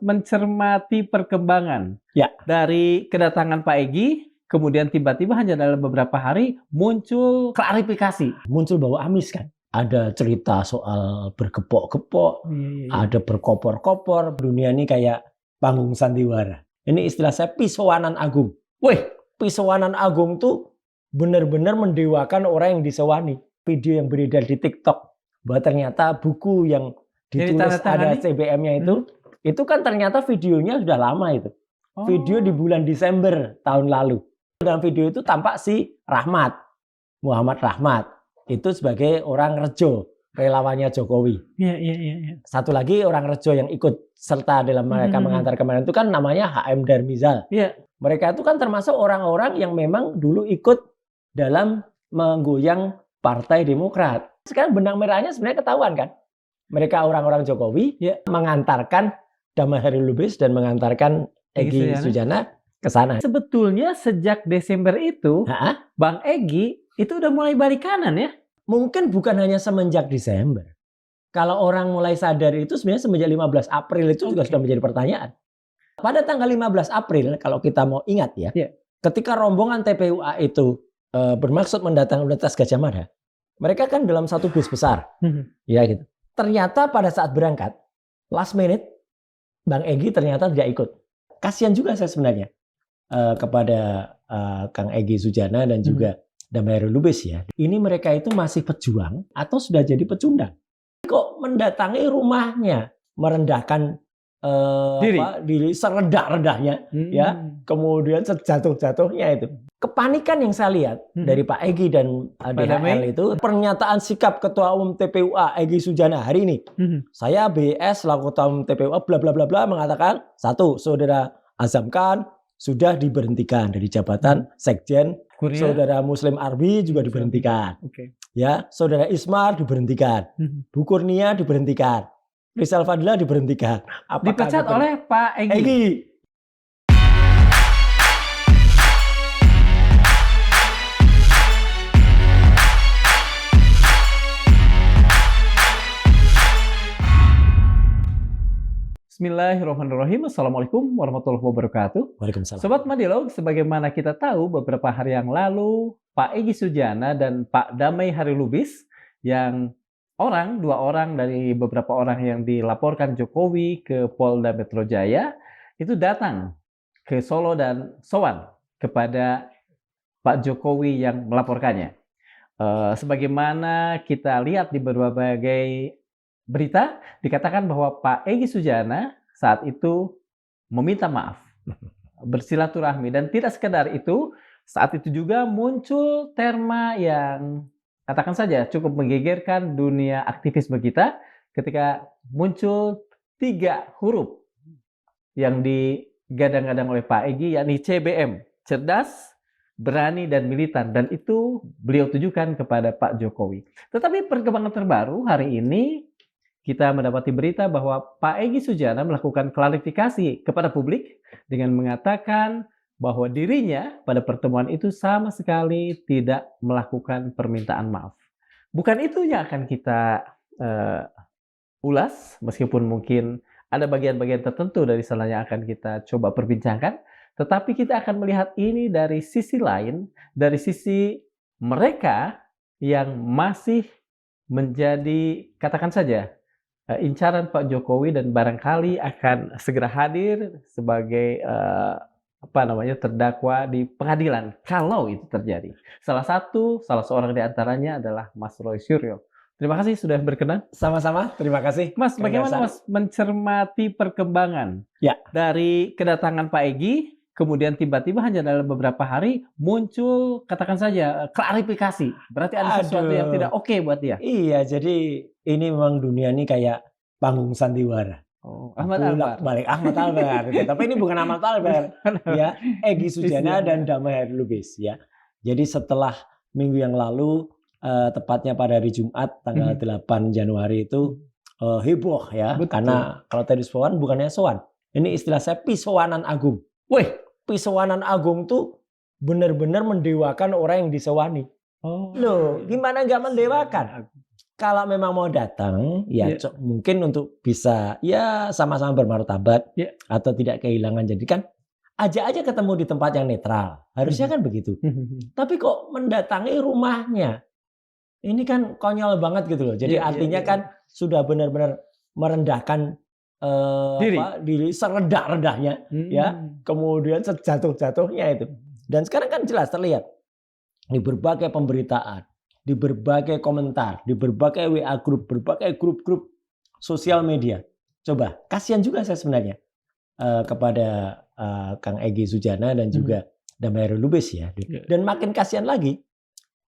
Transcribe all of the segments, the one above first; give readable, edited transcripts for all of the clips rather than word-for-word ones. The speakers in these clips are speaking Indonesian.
mencermati perkembangan Ya. dari kedatangan Pak Egy, kemudian tiba-tiba hanya dalam beberapa hari muncul klarifikasi. Muncul bau amis kan. Ada cerita soal bergepok-gepok, ada berkopor-kopor. Dunia ini kayak panggung sandiwara. Ini istilah saya pisauanan agung. Wih, pisauanan agung tuh benar-benar mendewakan orang yang disewani. Video yang beredar di TikTok bahwa ternyata buku yang ditulis ada CBM-nya itu kan ternyata videonya sudah lama itu. Video di bulan Desember tahun lalu. Dalam video itu tampak si Rahmat, Muhammad Rahmat, itu sebagai orang Rejo, relawannya Jokowi. Iya. Satu lagi orang Rejo yang ikut serta dalam mereka mengantar kemarin itu kan namanya HM Darmizal. Iya. Mereka itu kan termasuk orang-orang yang memang dulu ikut dalam menggoyang Partai Demokrat. Sekarang benang merahnya sebenarnya ketahuan kan. Mereka orang-orang Jokowi mengantarkan Damai Hairil Lubis dan mengantarkan Egy Sujana ke sana. Sebetulnya sejak Desember itu, Bang Egy itu udah mulai balik kanan ya? Mungkin bukan hanya semenjak Desember. Kalau orang mulai sadar itu sebenarnya semenjak 15 April itu juga sudah menjadi pertanyaan. Pada tanggal 15 April, kalau kita mau ingat ya, ketika rombongan TPUA itu bermaksud mendatangi Universitas Gadjah Mada, mereka kan dalam satu bus besar. Ya gitu. Ternyata pada saat berangkat, last minute, Bang Egy ternyata tidak ikut. Kasihan juga saya sebenarnya kepada Kang Egy Sujana dan juga Damai Hairil Lubis ya. Ini mereka itu masih pejuang atau sudah jadi pecundang? Kok mendatangi rumahnya, merendahkan diri serendah-rendahnya, ya, kemudian sejatuh-jatuhnya itu. Kepanikan yang saya lihat dari Pak Egy dan DHL itu, pernyataan sikap Ketua Umum TPUA Egy Sujana hari ini. Saya BS selaku Ketua Umum TPUA bla bla bla bla mengatakan, satu, Saudara Azam Khan sudah diberhentikan dari jabatan Sekjen. Saudara Muslim Arbi juga diberhentikan. Ya, Saudara Ismar diberhentikan. Bu Kurnia diberhentikan. Rizal Fadila diberhentikan. Dipecat oleh Pak Egy. Bismillahirrahmanirrahim. Assalamualaikum warahmatullahi wabarakatuh. Waalaikumsalam. Sobat Madialog, sebagaimana kita tahu beberapa hari yang lalu Pak Egy Sujana dan Pak Damai Hairil Lubis yang dua orang dari beberapa orang yang dilaporkan Jokowi ke Polda Metro Jaya itu datang ke Solo dan sowan kepada Pak Jokowi yang melaporkannya. Sebagaimana kita lihat di berbagai berita, dikatakan bahwa Pak Egy Sujana saat itu meminta maaf, bersilaturahmi, dan tidak sekedar itu, saat itu juga muncul terma yang katakan saja cukup menggegerkan dunia aktivisme kita ketika muncul 3 huruf yang digadang-gadang oleh Pak Egy, yakni CBM, cerdas, berani, dan militan, dan itu beliau tujukan kepada Pak Jokowi. Tetapi perkembangan terbaru hari ini kita mendapati berita bahwa Pak Egy Sujana melakukan klarifikasi kepada publik dengan mengatakan bahwa dirinya pada pertemuan itu sama sekali tidak melakukan permintaan maaf. Bukan itu yang akan kita ulas, meskipun mungkin ada bagian-bagian tertentu dari sana yang akan kita coba perbincangkan, tetapi kita akan melihat ini dari sisi lain, dari sisi mereka yang masih menjadi, katakan saja, incaran Pak Jokowi dan barangkali akan segera hadir sebagai terdakwa di pengadilan kalau itu terjadi. Salah seorang di antaranya adalah Mas Roy Suryo. Terima kasih sudah berkenan. Sama-sama, terima kasih. Mas, bagaimana Mas mencermati perkembangan dari kedatangan Pak Egy, kemudian tiba-tiba hanya dalam beberapa hari muncul, katakan saja, klarifikasi. Berarti ada sesuatu yang tidak oke buat dia. Iya, jadi ini memang dunia ini kayak panggung sandiwara. Ahmad Albar. Tapi ini bukan Ahmad Albar. Ya, Egy Sujana dan Damai Hairil Lubis. Ya. Jadi setelah minggu yang lalu, tepatnya pada hari Jumat tanggal 8 Januari itu heboh ya. Betul. Karena kalau tadi sowan bukannya sowan. Ini istilah saya pisauanan agung. Wih, pisauanan agung tuh benar-benar mendewakan orang yang disewani. Loh, gimana nggak mendewakan? kalau memang mau datang, ya mungkin untuk bisa ya sama-sama bermartabat atau tidak kehilangan. Jadi kan ajak aja ketemu di tempat yang netral. Harusnya kan begitu. Tapi kok mendatangi rumahnya? Ini kan konyol banget gitu loh. Jadi artinya kan sudah benar-benar merendahkan diri serendah-rendahnya, ya. Kemudian sejatuh-jatuhnya itu. Dan sekarang kan jelas terlihat di berbagai pemberitaan, di berbagai komentar, di berbagai WA grup, berbagai grup-grup sosial media. Coba, kasihan juga saya sebenarnya kepada Kang Egy Sujana dan juga Damai Lubis ya. Dan makin kasihan lagi,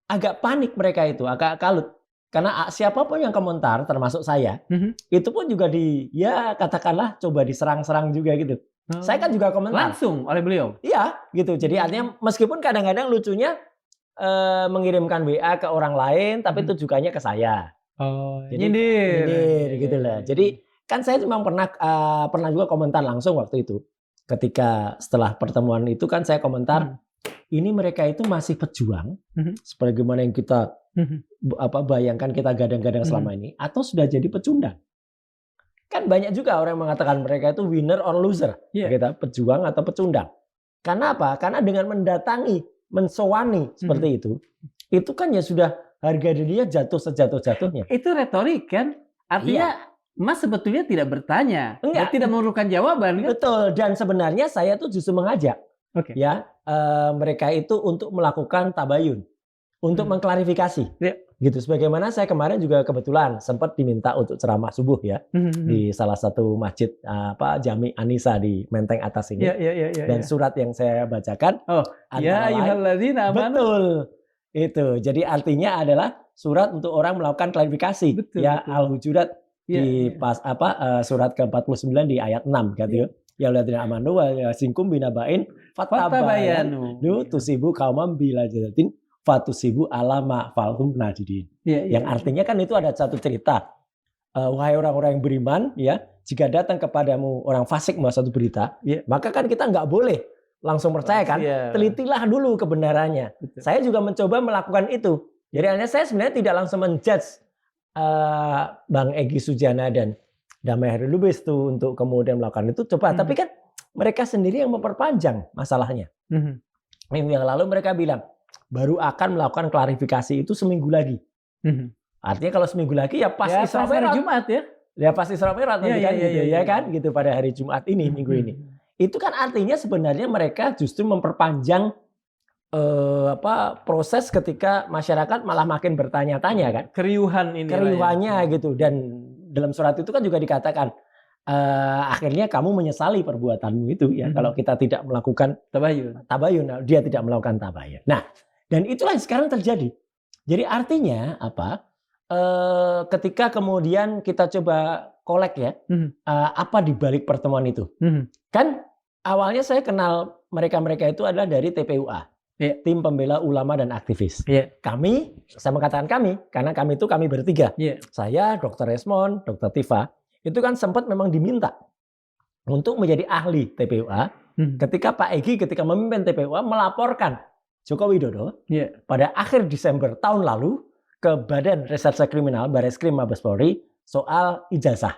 agak panik mereka itu, agak kalut. Karena siapapun yang komentar, termasuk saya, itu pun juga ya katakanlah coba diserang-serang juga gitu. Saya kan juga komentar. Langsung oleh beliau? Iya, gitu. Jadi artinya meskipun kadang-kadang lucunya mengirimkan WA ke orang lain, tapi tujuannya ke saya. Jadi, nyindir gitu lah. Jadi kan saya memang pernah juga komentar langsung waktu itu. Ketika setelah pertemuan itu kan saya komentar, ini mereka itu masih pejuang, sebagaimana yang kita bayangkan kita gadang-gadang selama ini, atau sudah jadi pecundang. Kan banyak juga orang yang mengatakan mereka itu winner or loser, kita pejuang atau pecundang. Karena apa? Karena dengan mendatangi, mensowani seperti itu kan ya sudah harga dirinya jatuh sejatuh-jatuhnya. Itu retorik kan? Artinya Mas sebetulnya tidak bertanya, tidak memerlukan jawaban kan? Betul. Dan sebenarnya saya tuh justru mengajak, mereka itu untuk melakukan tabayun, untuk mengklarifikasi, gitu. Sebagaimana saya kemarin juga kebetulan sempat diminta untuk ceramah subuh ya di salah satu masjid Jami Anisa di Menteng Atas ini. Dan surat yang saya bacakan, betul itu. Jadi artinya adalah surat untuk orang melakukan klarifikasi, Al-Hujurat di surat ke-49 di ayat 6 gitu. Ya alladzina amanu wa yasinkum binabain fatabayanu tusibu qaumam bila jadatin fatusibu alama falhum najidin. Yang artinya kan itu ada satu cerita. Wahai orang-orang yang beriman, ya, jika datang kepadamu orang fasik membawa satu berita, maka kan kita nggak boleh langsung percaya kan. Telitilah dulu kebenarannya. Betul. Saya juga mencoba melakukan itu. Jadi hanya saya sebenarnya tidak langsung menjudge Bang Egy Sujana dan Damai Lubis itu untuk kemudian melakukan itu. Coba, tapi kan mereka sendiri yang memperpanjang masalahnya. Minggu yang lalu mereka bilang, baru akan melakukan klarifikasi itu seminggu lagi. Artinya kalau seminggu lagi ya pas Isra Mi'raj Jumat ya. Ya pas Isra Mi'raj kan gitu pada hari Jumat ini minggu ini. Itu kan artinya sebenarnya mereka justru memperpanjang proses ketika masyarakat malah makin bertanya-tanya kan. Keriuhannya gitu. Dan dalam surat itu kan juga dikatakan akhirnya kamu menyesali perbuatanmu itu ya kalau kita tidak melakukan tabayun, dia tidak melakukan tabayun. Nah, dan itulah yang sekarang terjadi. Jadi artinya apa? Ketika kemudian kita coba kolek ya, apa di balik pertemuan itu? Kan awalnya saya kenal mereka itu adalah dari TPUA, Tim Pembela Ulama dan Aktivis. Kami, saya mengatakan kami, karena kami itu kami bertiga. Saya, Dr. Resmond, Dr. Tifa, itu kan sempat memang diminta untuk menjadi ahli TPUA. Ketika Pak Egy ketika memimpin TPUA melaporkan Joko Widodo pada akhir Desember tahun lalu ke Badan Reserse Kriminal Bareskrim Mabes Polri soal ijazah.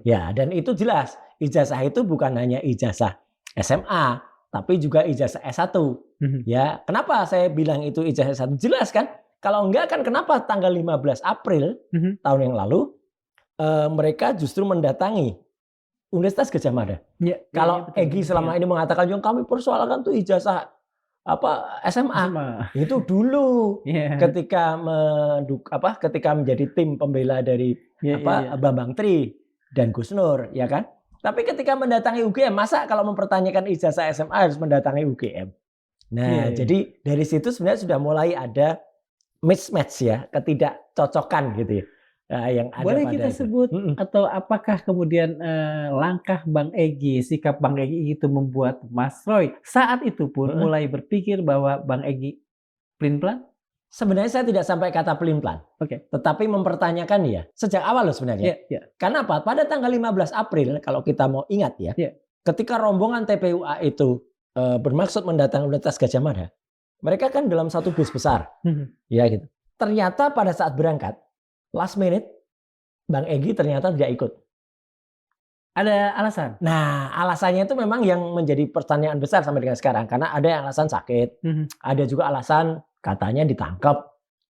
Ya, dan itu jelas ijazah itu bukan hanya ijazah SMA, tapi juga ijazah S1. Ya, kenapa saya bilang itu ijazah S1? Jelas kan? Kalau enggak kan kenapa tanggal 15 April tahun yang lalu mereka justru mendatangi Universitas Gadjah Mada. Kalau Egy selama ini mengatakan yang kami persoalkan tuh ijazah SMA. Itu dulu ketika ketika menjadi tim pembela dari Bambang Tri dan Gus Nur, ya kan? Tapi ketika mendatangi UGM, masa kalau mempertanyakan ijazah SMA harus mendatangi UGM? Nah, jadi dari situ sebenarnya sudah mulai ada mismatch ya, ketidakcocokan gitu ya. Yang ada. Boleh kita sebut atau apakah kemudian langkah Bang Egy, sikap Bang Egy itu membuat Mas Roy saat itu pun mulai berpikir bahwa Bang Egy pelin-pelan? Sebenarnya saya tidak sampai kata pelin-pelan. Tetapi mempertanyakan ya sejak awal loh sebenarnya. Karena apa? Pada tanggal 15 April kalau kita mau ingat ya, ketika rombongan TPUA itu bermaksud mendatangi Universitas Gadjah Mada, mereka kan dalam satu bus besar. Ya gitu. Ternyata pada saat berangkat Last minute, Bang Egy ternyata tidak ikut. Ada alasan? Nah, alasannya itu memang yang menjadi pertanyaan besar sampai dengan sekarang. Karena ada yang alasan sakit, ada juga alasan katanya ditangkap.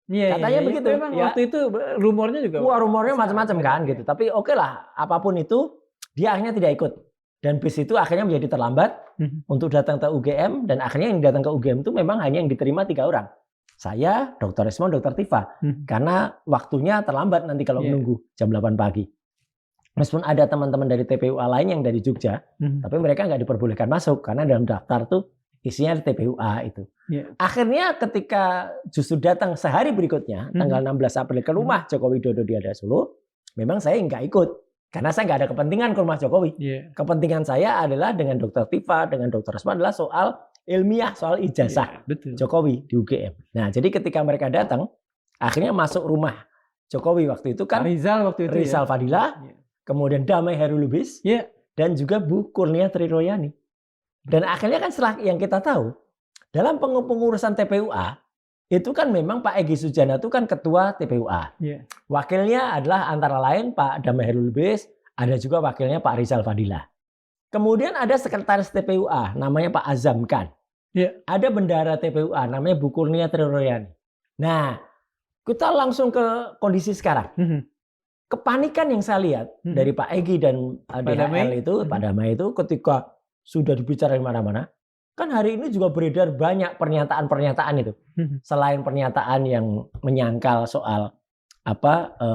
Iya, Katanya iya, begitu. memang Ya. waktu itu rumornya juga. Wah, rumornya besar. macam-macam kan gitu. Tapi oke lah, apapun itu, dia akhirnya tidak ikut. Dan bis itu akhirnya menjadi terlambat untuk datang ke UGM. Dan akhirnya yang datang ke UGM itu memang hanya yang diterima 3 orang. Saya, Dr. Resmond, Dr. Tifa. Karena waktunya terlambat nanti kalau menunggu jam 8 pagi. Meskipun ada teman-teman dari TPUA lain yang dari Jogja, tapi mereka nggak diperbolehkan masuk karena dalam daftar tuh isinya TPUA itu. Akhirnya ketika justru datang sehari berikutnya, tanggal 16 April ke rumah Joko Widodo di Ada Solo, memang saya nggak ikut karena saya nggak ada kepentingan ke rumah Jokowi. Kepentingan saya adalah dengan Dr. Tifa, dengan Dr. Resman adalah soal ilmiah, soal ijazah Jokowi di UGM. Nah, jadi ketika mereka datang, akhirnya masuk rumah Jokowi waktu itu kan Rizal waktu itu. Rizal Fadila. Kemudian Damai Hairul Lubis, dan juga Bu Kurnia Triroyani. Dan akhirnya kan setelah yang kita tahu, dalam pengurusan TPUA, itu kan memang Pak Egy Sujana itu kan ketua TPUA. Wakilnya adalah antara lain Pak Damai Hairul Lubis, ada juga wakilnya Pak Rizal Fadila. Kemudian ada sekretaris TPUA, namanya Pak Azam Khan. Ada bendahara TPUA, namanya Bu Kurnia Triroyani. Nah, kita langsung ke kondisi sekarang. Kepanikan yang saya lihat dari Pak Egy dan DHL itu, Pak Damai itu ketika sudah dibicara di mana-mana, kan hari ini juga beredar banyak pernyataan-pernyataan itu. Selain pernyataan yang menyangkal soal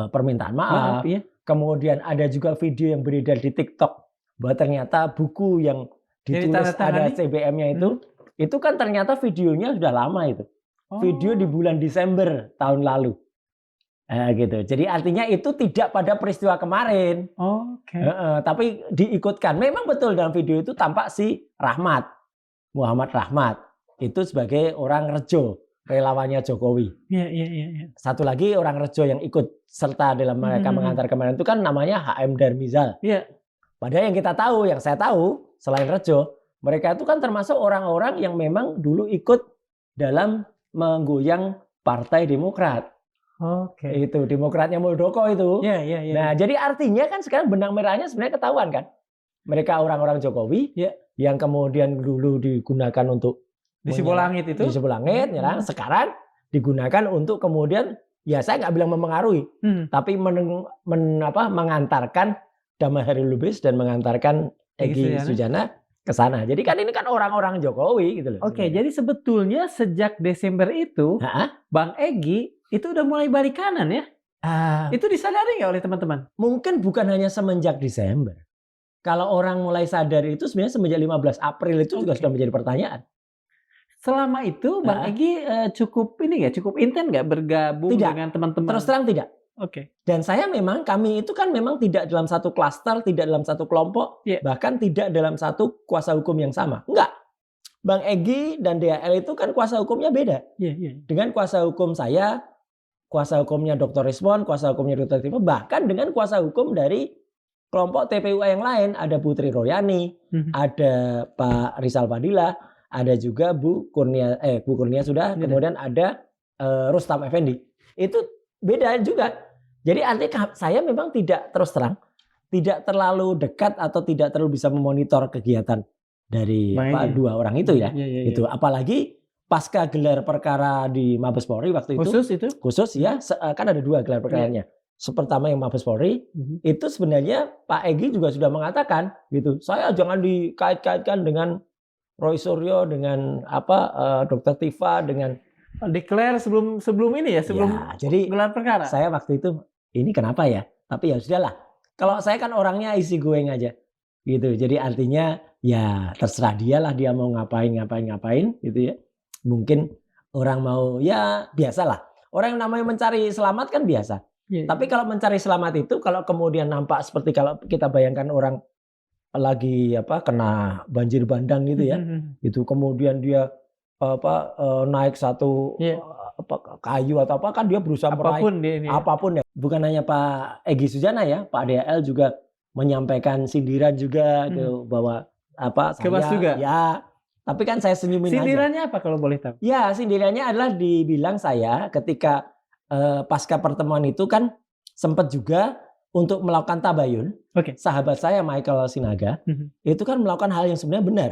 permintaan maaf, kemudian ada juga video yang beredar di TikTok bahwa ternyata buku yang ditulis ada CBM-nya itu kan ternyata videonya sudah lama itu. Video di bulan Desember tahun lalu. Gitu. Jadi artinya itu tidak pada peristiwa kemarin. Tapi diikutkan. Memang betul dalam video itu tampak si Rahmat, Muhammad Rahmat itu sebagai orang Rejo, relawannya Jokowi. Satu lagi orang Rejo yang ikut serta dalam mereka mengantar kemarin itu kan namanya HM Darmizal. Padahal yang kita tahu, yang saya tahu selain Rejo, mereka itu kan termasuk orang-orang yang memang dulu ikut dalam menggoyang Partai Demokrat. Itu Demokratnya Muldoko itu. Nah, jadi artinya kan sekarang benang merahnya sebenarnya ketahuan kan. Mereka orang-orang Jokowi yang kemudian dulu digunakan untuk di Sibolangit itu. Di Sibolangit, sekarang digunakan untuk kemudian saya nggak bilang memengaruhi, tapi mengantarkan Damai Hairul Lubis dan mengantarkan Egy Sujana ke sana. Jadi kan ini kan orang-orang Jokowi gitu loh. Jadi sebetulnya sejak Desember itu Bang Egy itu udah mulai balik kanan ya? Itu disadari nggak oleh teman-teman? Mungkin bukan hanya semenjak Desember. Kalau orang mulai sadar itu sebenarnya semenjak 15 April itu juga sudah menjadi pertanyaan. Selama itu Bang Egy cukup intens nggak bergabung dengan teman-teman? Terus terang tidak. Dan kami itu kan memang tidak dalam satu klaster, tidak dalam satu kelompok, bahkan tidak dalam satu kuasa hukum yang sama. Enggak. Bang Egy dan DHL itu kan kuasa hukumnya beda. Dengan kuasa hukum saya, kuasa hukumnya Dr. Resmond, kuasa hukumnya Dr. Tifa, bahkan dengan kuasa hukum dari kelompok TPUA yang lain. Ada Bu Triroyani, ada Pak Rizal Fadila, ada juga Bu Kurnia sudah, kemudian ada Rustam Effendi. Itu beda juga. Jadi artinya saya memang tidak terus terang, tidak terlalu dekat atau tidak terlalu bisa memonitor kegiatan dari dua orang itu ya. Itu apalagi pasca gelar perkara di Mabes Polri waktu itu. Khusus kan ada 2 gelar perkaranya. Pertama yang Mabes Polri, itu sebenarnya Pak Egy juga sudah mengatakan gitu. Saya jangan dikait-kaitkan dengan Roy Suryo, dengan Dr. Tifa, dengan declare sebelum ini ya, jadi gelar perkara. Saya waktu itu ini kenapa ya? Tapi ya sudahlah. Kalau saya kan orangnya easy going aja. Gitu. Jadi artinya ya terserah dia lah, dia mau ngapain gitu ya. Mungkin orang mau biasalah. Orang yang namanya mencari selamat kan biasa. Tapi kalau mencari selamat itu kalau kemudian nampak seperti kalau kita bayangkan orang lagi kena banjir bandang gitu ya. Itu kemudian dia naik satu kayu atau kan dia berusaha meraih apapun ya. Bukan hanya Pak Egy Sujana ya, Pak DHL juga menyampaikan sindiran juga bahwa Mas juga. Tapi kan saya senyumin sindirannya aja. Apa kalau boleh tahu? Ya, sindirannya adalah dibilang saya ketika pasca pertemuan itu kan sempat juga untuk melakukan tabayun. Oke. Sahabat saya Michael Sinaga itu kan melakukan hal yang sebenarnya benar.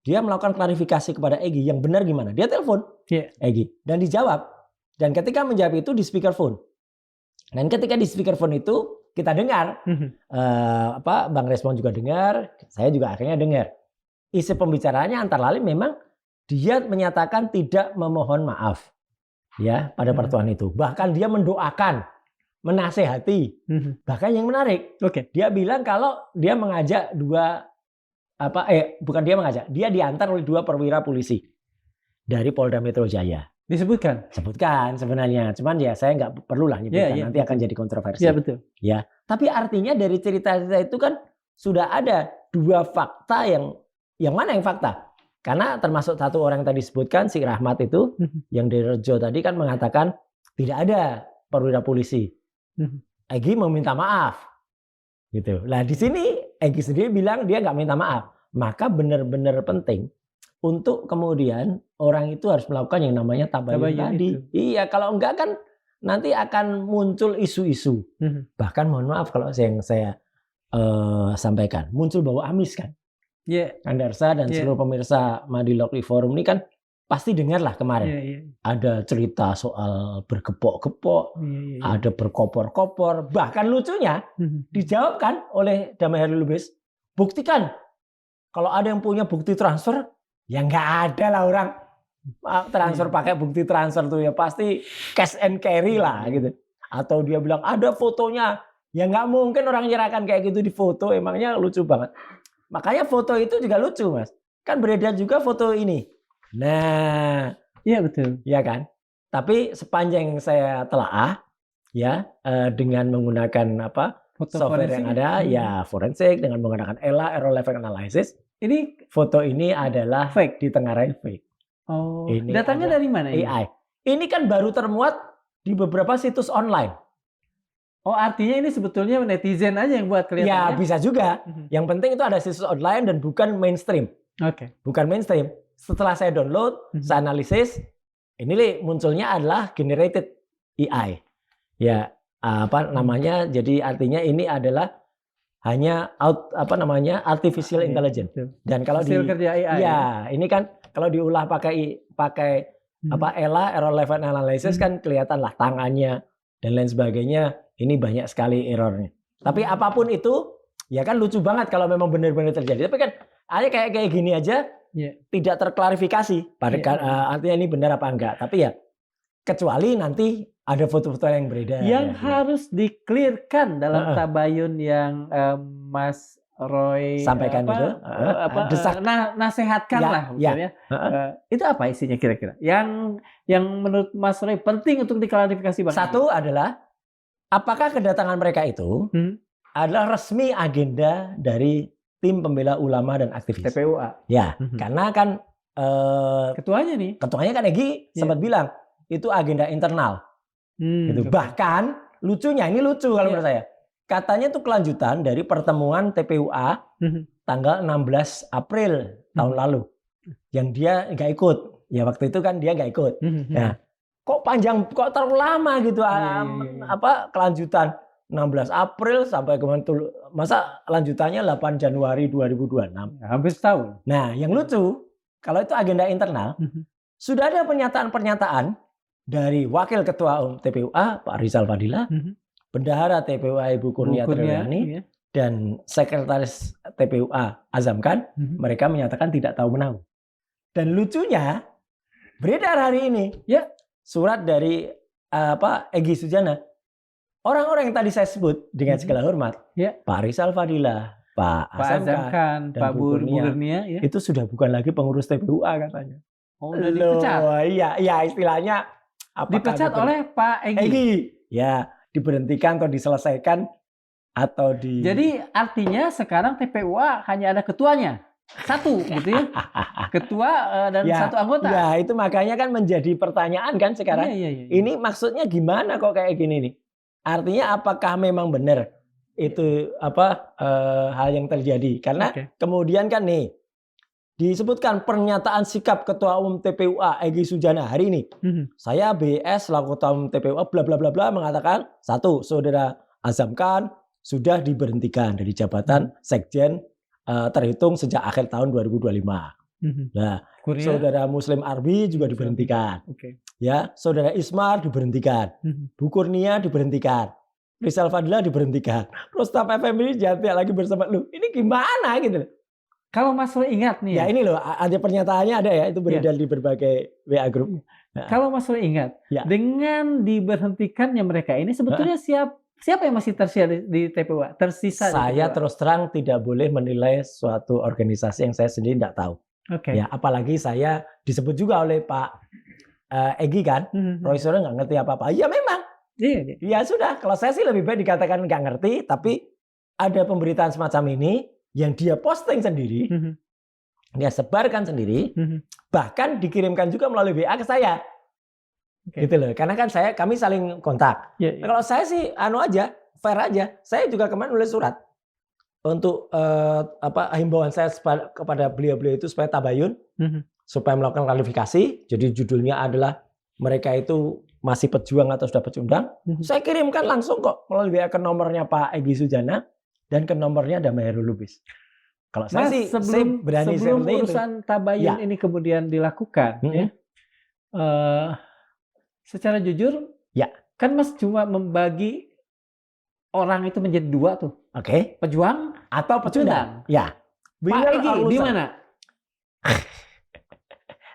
Dia melakukan klarifikasi kepada Egy yang benar gimana? Dia telepon Egy dan dijawab. Dan ketika menjawab itu di speakerphone. Dan ketika di speakerphone itu kita dengar, Bang Resmond juga dengar, saya juga akhirnya dengar. Isi pembicaraannya antara lain memang dia menyatakan tidak memohon maaf ya pada pertemuan itu. Bahkan dia mendoakan, menasehati. Bahkan yang menarik, dia bilang kalau dia mengajak bukan dia mengajak, dia diantar oleh 2 perwira polisi dari Polda Metro Jaya. Disebutkan? Sebutkan sebenarnya, cuman ya saya nggak perlu lah nyebutkan, nanti akan jadi kontroversi. Iya betul. Ya, tapi artinya dari cerita-cerita itu kan sudah ada 2 fakta yang mana yang fakta? Karena termasuk 1 orang yang tadi disebutkan si Rahmat itu, yang dari Rejo tadi kan mengatakan tidak ada perwira polisi. Egy meminta maaf, gitu. Nah di sini Egy sendiri bilang dia nggak minta maaf, maka benar-benar penting untuk kemudian orang itu harus melakukan yang namanya tabayun tadi. Itu. Iya, kalau enggak kan nanti akan muncul isu-isu. Bahkan mohon maaf kalau yang saya sampaikan, muncul bau amis kan. Andarsa dan seluruh pemirsa Madilogli Forum ini kan pasti dengar lah kemarin. Ada cerita soal bergepok-gepok, ada berkopor-kopor. Bahkan lucunya dijawabkan oleh Damai Herli Lubis, buktikan. Kalau ada yang punya bukti transfer, ya nggak ada lah orang transfer pakai bukti transfer tuh ya pasti cash and carry lah gitu. Atau dia bilang ada fotonya, ya nggak mungkin orang nyerahkan kayak gitu di foto, emangnya lucu banget. Makanya foto itu juga lucu Mas, kan beredar juga foto ini. Nah, iya betul, ya kan. Tapi sepanjang yang saya telaah, ya dengan menggunakan foto software forensik. yang ada, ya forensik dengan menggunakan ELA (Error Level Analysis). Ini foto ini adalah fake, ditengarai fake. Oh, ini datangnya dari mana ini? AI. Ini kan baru termuat di beberapa situs online. Oh, artinya ini sebetulnya netizen aja yang buat kelihatannya? Ya, bisa juga. Yang penting itu ada situs online dan bukan mainstream. Bukan mainstream. Setelah saya download, saya analisis, ini munculnya adalah generated AI. Ya, namanya? Jadi artinya ini adalah hanya artificial intelligence. Dan kalau kerja AI. Ya, ini kan kalau diolah pakai ELA (Error Level Analysis) kan kelihatan lah tangannya dan lain sebagainya. Ini banyak sekali errornya. Tapi apapun itu, ya kan lucu banget kalau memang benar-benar terjadi. Tapi kan kayak gini aja tidak terklarifikasi. Artinya ini benar apa enggak. Tapi ya kecuali nanti ada foto-foto yang beredar. Yang harus di-clearkan dalam tabayun yang Mas Roy sampaikan itu, nasehatkan lah maksudnya. Itu apa isinya kira-kira? Yang menurut Mas Roy penting untuk diklarifikasi Bang. Satu adalah apakah kedatangan mereka itu adalah resmi agenda dari tim pembela ulama dan aktivis TPUA? Ya, karena kan ketuanya kan Egy sempat bilang itu agenda internal. Gitu. Bahkan lucunya, ini lucu kalau menurut saya. Katanya itu kelanjutan dari pertemuan TPUA tanggal 16 April tahun lalu. Yang dia nggak ikut. Ya waktu itu kan dia nggak ikut. Nah, kok terlalu lama gitu kelanjutan 16 April sampai kemarin masa lanjutannya 8 Januari 2026. Hampir setahun. Nah, yang lucu kalau itu agenda internal sudah ada pernyataan-pernyataan dari Wakil Ketua Umum TPUA Pak Rizal Fadila, Bendahara TPUA Ibu Kurnia Triani, dan Sekretaris TPUA Azam Khan, mereka menyatakan tidak tahu menahu. Dan lucunya beredar hari ini surat dari Egy Sujana. Orang-orang yang tadi saya sebut dengan segala hormat, Pak Rizal Fadila, Pak Azam Khan, dan Pak Bu Kurnia, itu sudah bukan lagi pengurus TPUA katanya. Oh, udah dipecat. Iya, istilahnya dipecat oleh Pak Egy. Ya, diberhentikan atau diselesaikan atau Jadi artinya sekarang TPUA hanya ada ketuanya. Satu gitu ya. Ketua dan satu anggota. Ya, itu makanya kan menjadi pertanyaan kan sekarang. Ini maksudnya gimana kok kayak gini nih? Artinya apakah memang benar itu hal yang terjadi? Karena kemudian kan nih disebutkan pernyataan sikap Ketua Umum TPUA Egy Sujana hari ini. Saya BS selaku Ketua Umum TPUA bla bla bla bla mengatakan, 1, Saudara Azam Khan sudah diberhentikan dari jabatan Sekjen terhitung sejak akhir tahun 2025. Nah, Saudara Muslim Arbi juga diberhentikan. Ya, Saudara Ismar diberhentikan. Bu Kurnia diberhentikan. Rizal Fadila diberhentikan. Rustam Effendi jadi lagi bersama lu. Ini gimana gitu? Kalau Mas Roy ingat nih ya ini loh, ada pernyataannya ada ya, itu beredar di berbagai WA group. Nah. Kalau Mas Roy ingat, dengan diberhentikannya mereka ini sebetulnya siapa yang masih tersisa Saya terus terang tidak boleh menilai suatu organisasi yang saya sendiri tidak tahu. Ya, apalagi saya disebut juga oleh Pak Egy kan, Roy Suryo nggak ngerti apa-apa. Ya memang. Ya sudah, kalau saya sih lebih baik dikatakan nggak ngerti, tapi ada pemberitaan semacam ini yang dia posting sendiri, dia sebarkan sendiri, bahkan dikirimkan juga melalui WA ke saya, gitu loh. Karena kan kami saling kontak. Kalau saya sih fair aja. Saya juga kemarin nulis surat untuk himbauan saya kepada beliau-beliau itu supaya tabayun, supaya melakukan klarifikasi. Jadi judulnya adalah mereka itu masih pejuang atau sudah pecundang. Saya kirimkan langsung kok melalui WA ke nomornya Pak Egy Sujana. Dan ke nomornya ada Maherul Lubis. Kalau saya sih sebelum urusan tabayun ini kemudian dilakukan, secara jujur, kan Mas cuma membagi orang itu menjadi 2 tuh. Pejuang atau pecundang. Ya. Pak Egy di mana?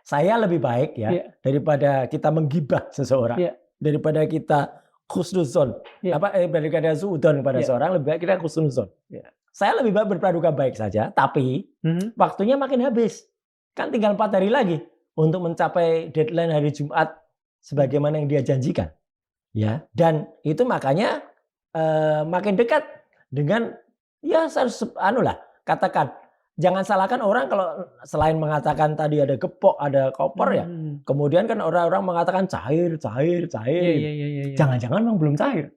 Saya lebih baik daripada kita menggibah seseorang, daripada kita khusnuzon, daripada suudon pada seorang, lebih baik kita khusnuzon. Saya lebih baik berpraduga baik saja, tapi waktunya makin habis. Kan tinggal 4 hari lagi untuk mencapai deadline hari Jumat sebagaimana yang dia janjikan. Ya, dan itu makanya makin dekat dengan katakan jangan salahkan orang kalau selain mengatakan tadi ada gepok, ada koper ya. Kemudian kan orang-orang mengatakan cair. Jangan-jangan memang belum cair.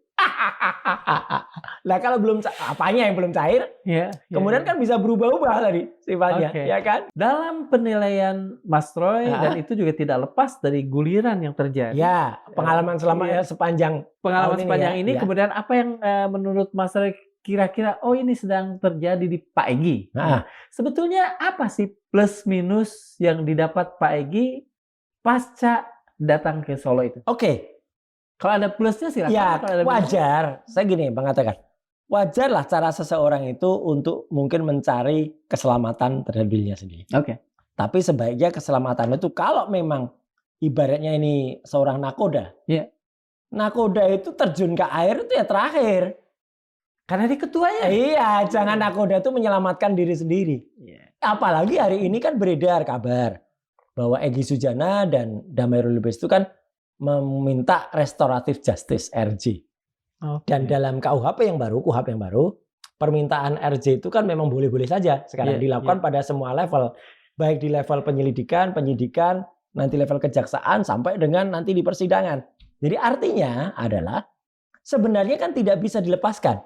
Nah kalau belum apanya yang belum cair? Kemudian kan bisa berubah-ubah tadi sifatnya, ya kan? Dalam penilaian Mas Roy dan itu juga tidak lepas dari guliran yang terjadi. Ya, pengalaman sepanjang ini. Kemudian apa yang menurut Mas Roy kira-kira ini sedang terjadi di Pak Egy. Nah, sebetulnya apa sih plus minus yang didapat Pak Egy pasca datang ke Solo itu? Kalau ada plusnya silakan. Ya, wajar. Saya gini mengatakan, wajarlah cara seseorang itu untuk mungkin mencari keselamatan terhadap dirinya sendiri. Tapi sebaiknya keselamatan itu kalau memang ibaratnya ini seorang nakoda. Nakoda itu terjun ke air itu ya terakhir. Karena dia ketuanya. Iya, jangan nakoda itu menyelamatkan diri sendiri. Apalagi hari ini kan beredar kabar bahwa Egy Sujana dan Maherul Lubis itu kan meminta restoratif justice RJ. Dan dalam KUHP yang baru, permintaan RJ itu kan memang boleh-boleh saja sekarang dilakukan pada semua level. Baik di level penyelidikan, penyidikan, nanti level kejaksaan sampai dengan nanti di persidangan. Jadi artinya adalah sebenarnya kan tidak bisa dilepaskan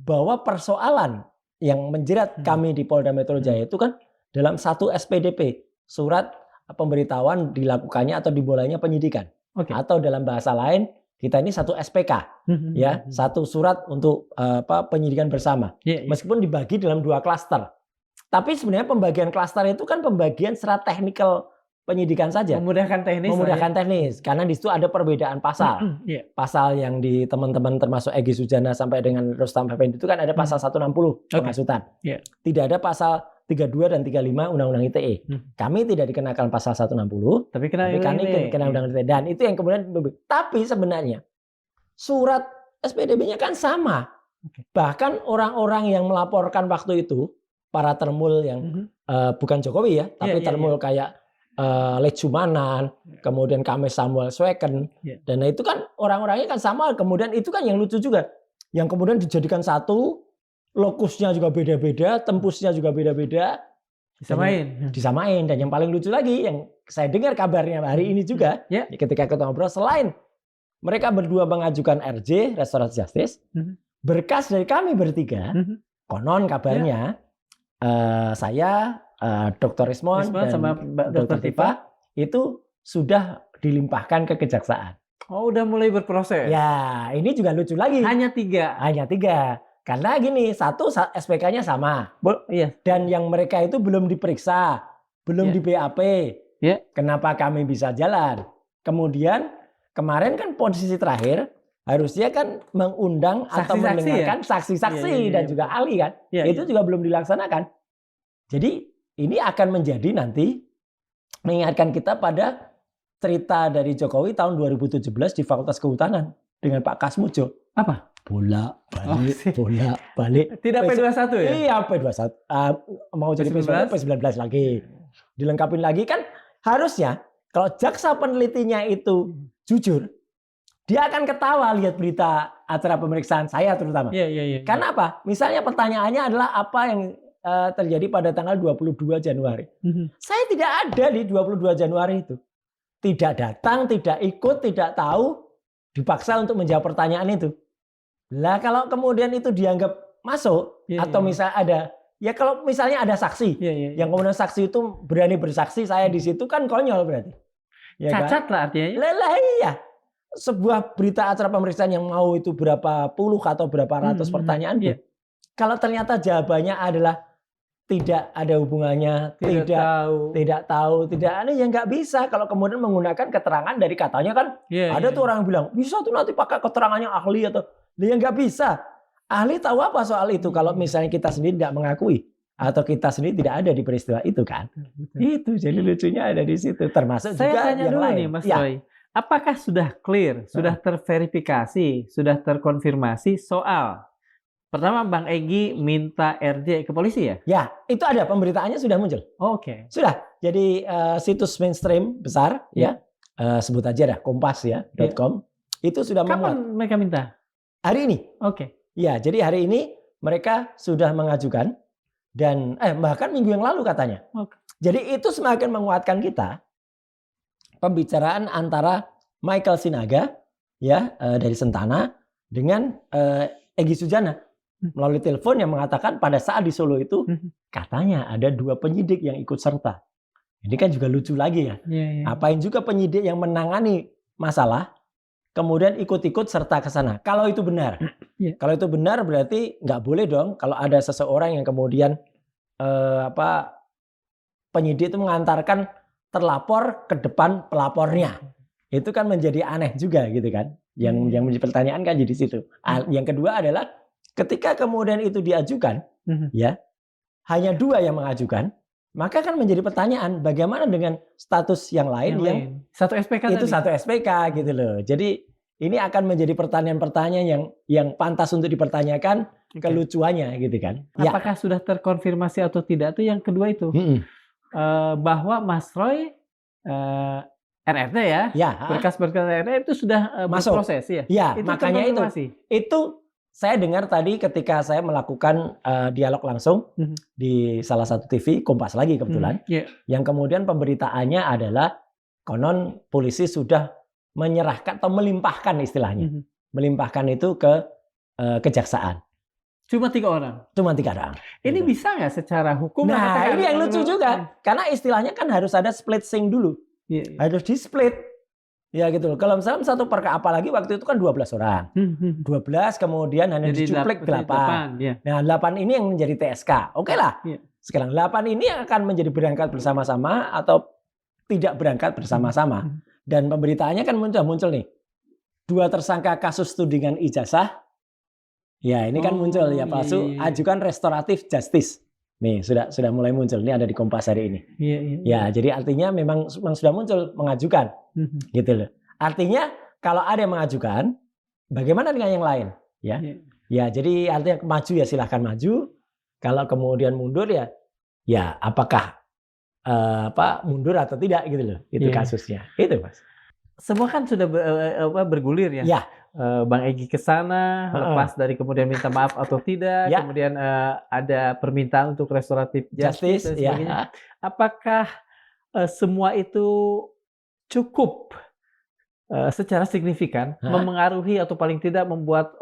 bahwa persoalan yang menjerat kami di Polda Metro Jaya itu kan dalam satu SPDP, surat pemberitahuan dilakukannya atau dimulainya penyidikan. Atau dalam bahasa lain, kita ini satu SPK, ya, satu surat untuk penyidikan bersama. Meskipun dibagi dalam 2 klaster. Tapi sebenarnya pembagian klaster itu kan pembagian secara teknikal penyidikan saja. Memudahkan teknis. Karena di situ ada perbedaan pasal. Pasal yang di teman-teman termasuk Egy Sujana sampai dengan Rustam Effendi itu kan ada pasal 160 penghasutan. Tidak ada pasal 32 dan 35 Undang-Undang ITE. Kami tidak dikenakan pasal 160, tapi kami kena Undang-Undang ITE. Dan itu yang kemudian, tapi sebenarnya surat SPDB-nya kan sama. Bahkan orang-orang yang melaporkan waktu itu, para termul yang bukan Jokowi ya, tapi termul kayak Lejumanan, kemudian Kames Samuel Sweken, dan itu kan orang-orangnya kan sama. Kemudian itu kan yang lucu juga, yang kemudian dijadikan satu, lokusnya juga beda-beda, tempusnya juga beda-beda, disamain. Dan yang paling lucu lagi, yang saya dengar kabarnya hari ini juga, ketika kita ngobrol, selain mereka berdua mengajukan RJ, Restoratif Justice, berkas dari kami bertiga, konon kabarnya saya Dr. Rismon dan sama Dr. Tifa itu sudah dilimpahkan ke kejaksaan. Oh, udah mulai berproses. Ya, ini juga lucu lagi. Hanya 3. Hanya 3. Karena gini, satu SPK-nya sama. Iya. Dan yang mereka itu belum diperiksa, belum di BAP. Ya. Kenapa kami bisa jalan? Kemudian kemarin kan posisi terakhir harusnya kan mengundang atau mendengarkan saksi-saksi dan juga ahli kan. Itu juga belum dilaksanakan. Jadi ini akan menjadi nanti mengingatkan kita pada cerita dari Jokowi tahun 2017 di Fakultas Kehutanan dengan Pak Kasmujo. Apa? Bolak-balik. Tidak P21 ya? Iya, P21. Mau jadi P19 lagi. Dilengkapin lagi kan harusnya kalau jaksa penelitinya itu jujur, dia akan ketawa lihat berita acara pemeriksaan saya terutama. Iya. Karena apa? Misalnya pertanyaannya adalah apa yang terjadi pada tanggal 22 Januari. Saya tidak ada di 22 Januari itu. Tidak datang, tidak ikut, tidak tahu, dipaksa untuk menjawab pertanyaan itu. Lah kalau kemudian itu dianggap masuk atau misalnya ada, ya kalau misalnya ada saksi, yang kemudian saksi itu berani bersaksi saya di situ kan konyol berarti. Ya cacat kan? Lah artinya. Lah iya. Sebuah berita acara pemeriksaan yang mau itu berapa puluh atau berapa ratus pertanyaan. Kalau ternyata jawabannya adalah tidak ada hubungannya, tidak tahu, ada yang nggak bisa kalau kemudian menggunakan keterangan dari katanya kan ada tuh orang yang bilang bisa tuh nanti pakai keterangannya ahli atau dia nggak bisa. Ahli tahu apa soal itu kalau misalnya kita sendiri tidak mengakui atau kita sendiri tidak ada di peristiwa itu kan? Itu jadi lucunya ada di situ termasuk saya juga tanya yang dulu lain. Nih, Mas Roy. Apakah sudah clear, sudah terverifikasi, sudah terkonfirmasi soal pertama Bang Egy minta RJ ke polisi ya? Ya, itu ada pemberitaannya sudah muncul. Oke. Sudah. Jadi situs mainstream besar ya, sebut aja dah Kompas ya .com itu sudah memuat. Kapan mereka minta? Hari ini. Oke. Ya, jadi hari ini mereka sudah mengajukan dan bahkan minggu yang lalu katanya. Jadi itu semakin menguatkan kita pembicaraan antara Michael Sinaga ya dari Sentana dengan Egy Sujana melalui telepon yang mengatakan pada saat di Solo itu katanya ada 2 penyidik yang ikut serta. Ini kan juga lucu lagi ya. Apain juga penyidik yang menangani masalah kemudian ikut-ikut serta ke sana. Kalau itu benar. Kalau itu benar berarti nggak boleh dong kalau ada seseorang yang kemudian penyidik itu mengantarkan terlapor ke depan pelapornya. Itu kan menjadi aneh juga gitu kan. Yang menjadi pertanyaan kan jadi situ. Yang kedua adalah ketika kemudian itu diajukan, ya hanya 2 yang mengajukan, maka kan menjadi pertanyaan bagaimana dengan status yang lain yang satu SPK itu tadi. Satu SPK gitu loh. Jadi ini akan menjadi pertanyaan-pertanyaan yang pantas untuk dipertanyakan kelucuannya gitu kan. Apakah sudah terkonfirmasi atau tidak itu yang kedua itu bahwa Mas Roy RRT ya, berkas-berkas RRT itu sudah berproses ya. Ya, itu makanya itu saya dengar tadi ketika saya melakukan dialog langsung di salah satu TV, Kompas lagi kebetulan, yang kemudian pemberitaannya adalah konon polisi sudah menyerahkan atau melimpahkan istilahnya, melimpahkan itu ke kejaksaan. Cuma 3 orang? Cuma 3 orang. Ini bisa nggak secara hukum? Nah ini yang lucu juga, karena istilahnya kan harus ada split sync dulu, harus di split. Ya gitu loh. Kalau misalnya satu perkara apalagi waktu itu kan 12 orang. 12 kemudian hanya dicuplik 8. Nah 8 ini yang menjadi TSK. Oke lah. Sekarang 8 ini akan menjadi berangkat bersama-sama atau tidak berangkat bersama-sama. Dan pemberitaannya kan muncul nih. 2 tersangka kasus tudingan ijazah. Ya ini kan muncul ya palsu. Ajukan restoratif justice. Nih sudah mulai muncul. Ini ada di Kompas hari ini. Ya jadi artinya memang sudah muncul mengajukan. Gitu loh. Artinya kalau ada yang mengajukan, bagaimana dengan yang lain? Ya jadi artinya maju ya silahkan maju. Kalau kemudian mundur ya apakah mundur atau tidak gitu loh. Itu kasusnya. Itu Mas. Semua kan sudah bergulir ya. Bang Egy ke sana, lepas dari kemudian minta maaf atau tidak, kemudian ada permintaan untuk restoratif justice dan sebagainya. Apakah semua itu cukup secara signifikan memengaruhi atau paling tidak membuat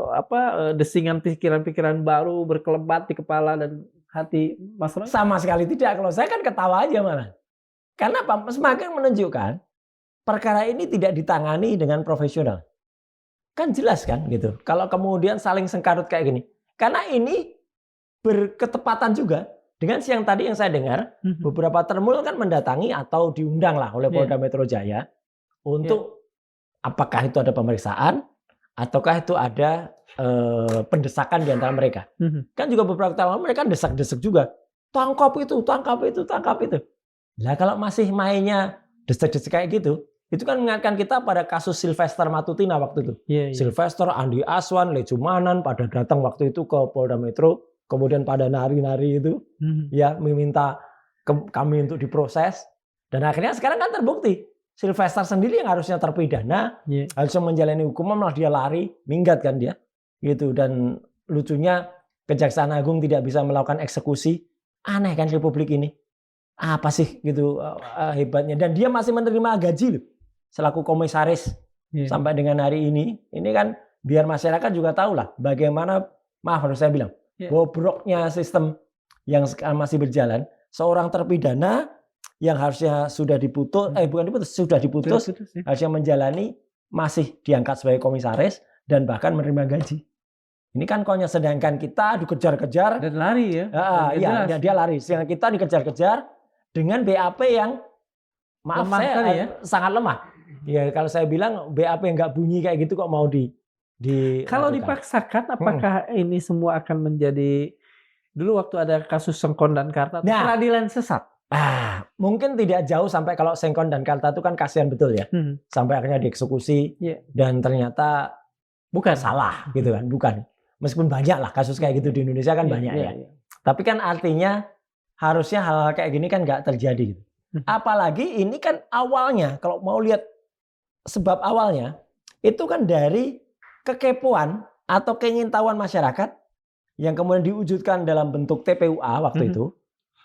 desingan pikiran-pikiran baru berkelebat di kepala dan hati Mas Roy? Sama sekali tidak. Kalau saya kan ketawa aja malah. Karena apa? Semakin menunjukkan perkara ini tidak ditangani dengan profesional. Kan jelas kan gitu. Kalau kemudian saling sengkarut kayak gini. Karena ini berketepatan juga dengan siang tadi yang saya dengar, beberapa termul kan mendatangi atau diundang lah oleh Polda Metro Jaya untuk apakah itu ada pemeriksaan ataukah itu ada pendesakan di antara mereka. Kan juga beberapa tahun mereka desak-desak juga. Tangkap itu, tangkap itu, tangkap itu. Nah kalau masih mainnya desek-desek kayak gitu, itu kan mengingatkan kita pada kasus Sylvester Matutina waktu itu. Sylvester, Andi Aswan, Lejumanan pada datang waktu itu ke Polda Metro, kemudian pada nari-nari itu, ya meminta kami untuk diproses. Dan akhirnya sekarang kan terbukti Sylvester sendiri yang harusnya terpidana, harusnya menjalani hukuman malah dia lari, minggat kan dia, gitu. Dan lucunya Kejaksaan Agung tidak bisa melakukan eksekusi, aneh kan Republik ini. Apa sih gitu hebatnya, dan dia masih menerima gaji loh selaku komisaris sampai dengan hari ini. Ini kan biar masyarakat juga tahu lah bagaimana, maaf harus saya bilang, bobroknya sistem yang sekarang masih berjalan. Seorang terpidana yang harusnya sudah diputus, sudah diputus, harusnya menjalani, masih diangkat sebagai komisaris dan bahkan menerima gaji. Ini kan konyol, sedangkan kita dikejar-kejar dan lari ya. Dia lari. Sedangkan kita dikejar-kejar dengan BAP yang maaf lemah saya sangat lemah. Ya kalau saya bilang BAP yang nggak bunyi kayak gitu kok mau kalau dipaksakan, apakah ini semua akan menjadi, dulu waktu ada kasus Sengkon dan Karta peradilan sesat? Mungkin tidak jauh sampai kalau Sengkon dan Karta itu kan kasihan betul ya. Sampai akhirnya dieksekusi dan ternyata bukan salah gitu kan, bukan. Meskipun banyak lah kasus kayak gitu di Indonesia kan banyak ya. Tapi kan artinya harusnya hal-hal kayak gini kan nggak terjadi gitu. Apalagi ini kan awalnya, kalau mau lihat sebab awalnya, itu kan dari kekepoan atau keingintahuan masyarakat yang kemudian diwujudkan dalam bentuk TPUA waktu itu.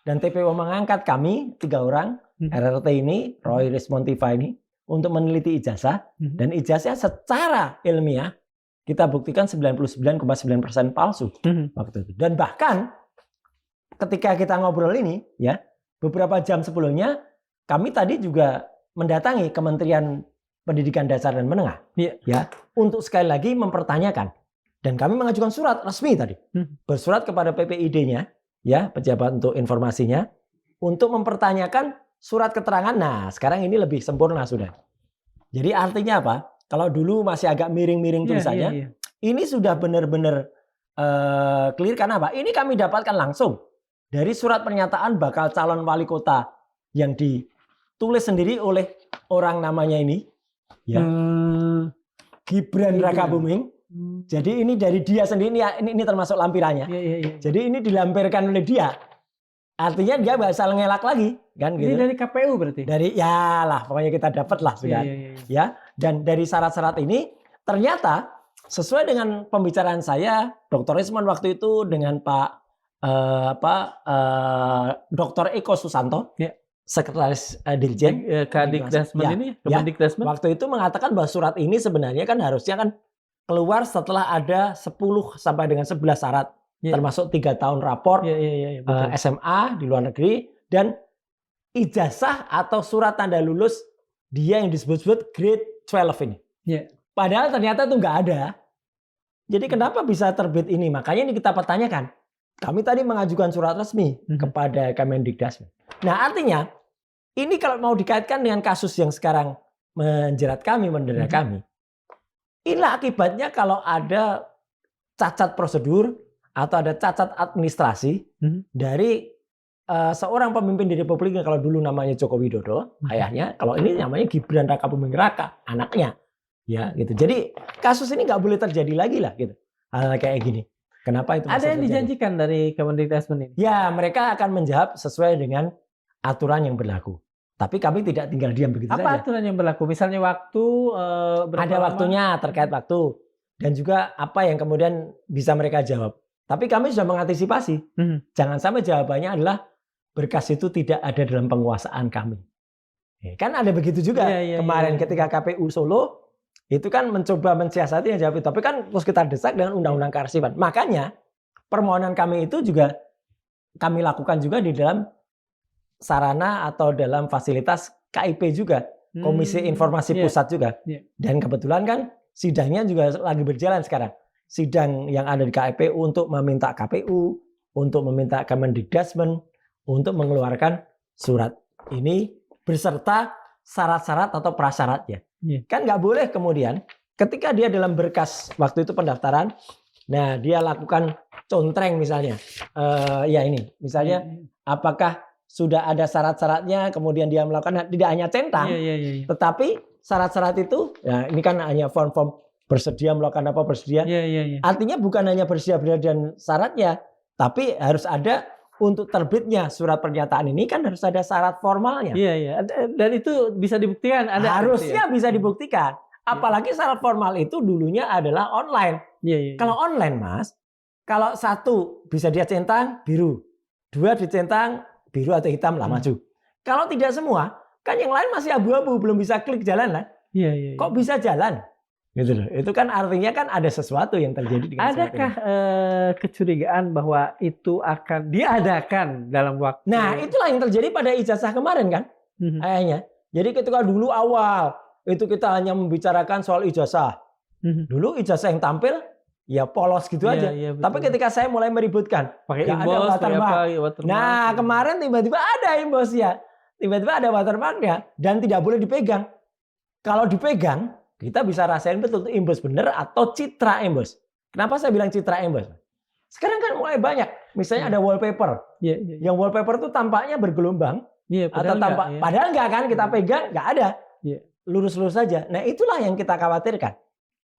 Dan TPUA mengangkat kami 3 orang, RRT ini, Roy Rismontiva ini, untuk meneliti ijazah. Dan ijazah secara ilmiah kita buktikan 99,9% palsu waktu itu. Dan bahkan ketika kita ngobrol ini, ya beberapa jam sebelumnya kami tadi juga mendatangi Kementerian Pendidikan Dasar dan Menengah, ya untuk sekali lagi mempertanyakan. Dan kami mengajukan surat resmi tadi, bersurat kepada PPID-nya, ya pejabat untuk informasinya, untuk mempertanyakan surat keterangan. Nah sekarang ini lebih sempurna sudah. Jadi artinya apa? Kalau dulu masih agak miring-miring tulisannya, ini sudah benar-benar clear. Karena apa? Ini kami dapatkan langsung dari surat pernyataan bakal calon wali kota yang ditulis sendiri oleh orang namanya ini, ya Gibran Rakabuming. Jadi ini dari dia sendiri, ini termasuk lampirannya. Jadi ini dilampirkan oleh dia. Artinya dia nggak salah ngelak lagi, kan? Gitu. Ini dari KPU berarti? Dari ya lah, pokoknya kita dapat lah sudah. Ya, dan dari syarat-syarat ini ternyata sesuai dengan pembicaraan saya, Dr. Rismon waktu itu dengan Pak Dr. Eko Susanto, Sekretaris Dirjen Kadikdasmen ini, Kemendikdasmen. Waktu itu mengatakan bahwa surat ini sebenarnya kan harusnya kan keluar setelah ada 10 sampai dengan 11 syarat, termasuk 3 tahun rapor SMA di luar negeri dan ijazah atau surat tanda lulus dia yang disebut-sebut grade 12 ini. Padahal ternyata itu nggak ada. Jadi kenapa bisa terbit ini? Makanya ini kita pertanyakan. Kami tadi mengajukan surat resmi kepada Kemendikdasmen. Nah artinya ini kalau mau dikaitkan dengan kasus yang sekarang menjerat kami, mendera kami, inilah akibatnya kalau ada cacat prosedur atau ada cacat administrasi dari seorang pemimpin di Republik ini. Kalau dulu namanya Joko Widodo, ayahnya, kalau ini namanya Gibran Rakabuming Raka, anaknya, ya gitu. Jadi kasus ini nggak boleh terjadi lagi lah, gitu, hal kayak gini. Kenapa itu? Ada yang dijanjikan dari Kemendikdasmen ini? Ya, mereka akan menjawab sesuai dengan aturan yang berlaku. Tapi kami tidak tinggal diam begitu saja. Apa aturan yang berlaku? Misalnya waktu, ada waktunya, terkait waktu. Dan juga apa yang kemudian bisa mereka jawab. Tapi kami sudah mengantisipasi. Jangan sampai jawabannya adalah berkas itu tidak ada dalam penguasaan kami. Kan ada begitu juga kemarin ketika KPU Solo itu kan mencoba mensiasati yang jawab itu. Tapi kan terus kita desak dengan undang-undang kearsipan. Makanya permohonan kami itu juga kami lakukan juga di dalam sarana atau dalam fasilitas KIP juga, Komisi Informasi Pusat juga. Dan kebetulan kan sidangnya juga lagi berjalan sekarang. Sidang yang ada di KPU untuk meminta KPU, untuk meminta Kemendikbudrismen, untuk mengeluarkan surat ini beserta syarat-syarat atau prasyaratnya. Kan nggak boleh kemudian ketika dia dalam berkas waktu itu pendaftaran, nah dia lakukan contreng misalnya, ya ini misalnya apakah sudah ada syarat-syaratnya, kemudian dia melakukan tidak hanya centang, tetapi syarat-syarat itu, ya ini kan hanya form-form bersedia melakukan apa bersedia. Artinya bukan hanya bersedia dan syaratnya, tapi harus ada untuk terbitnya surat pernyataan ini kan harus ada syarat formalnya. Dan itu bisa dibuktikan. Harusnya bisa dibuktikan. Apalagi syarat formal itu dulunya adalah online. Kalau online, Mas, kalau satu bisa dia centang biru, dua dicentang biru atau hitam lah maju. Kalau tidak semua, kan yang lain masih abu-abu, belum bisa klik jalan lah. Kok bisa jalan? Gitu loh. Itu kan artinya kan ada sesuatu yang terjadi dengan adakah kecurigaan bahwa itu akan diadakan dalam waktu? Nah, itulah yang terjadi pada ijazah kemarin kan? Kayaknya. Jadi ketika dulu awal itu kita hanya membicarakan soal ijazah. Dulu ijazah yang tampil ya polos gitu aja. Tapi ketika saya mulai meributkan, pakai imbos, watermark. Nah, kemarin tiba-tiba ada imbos ya. Tiba-tiba ada watermarknya dan tidak boleh dipegang. Kalau dipegang, kita bisa rasain betul itu imbos bener atau citra imbos. Kenapa saya bilang citra imbos? Sekarang kan mulai banyak. Misalnya ada wallpaper. Yang wallpaper itu tampaknya bergelombang. Atau tampak, padahal enggak kan, kita pegang enggak ada. Lurus-lurus saja. Nah, itulah yang kita khawatirkan.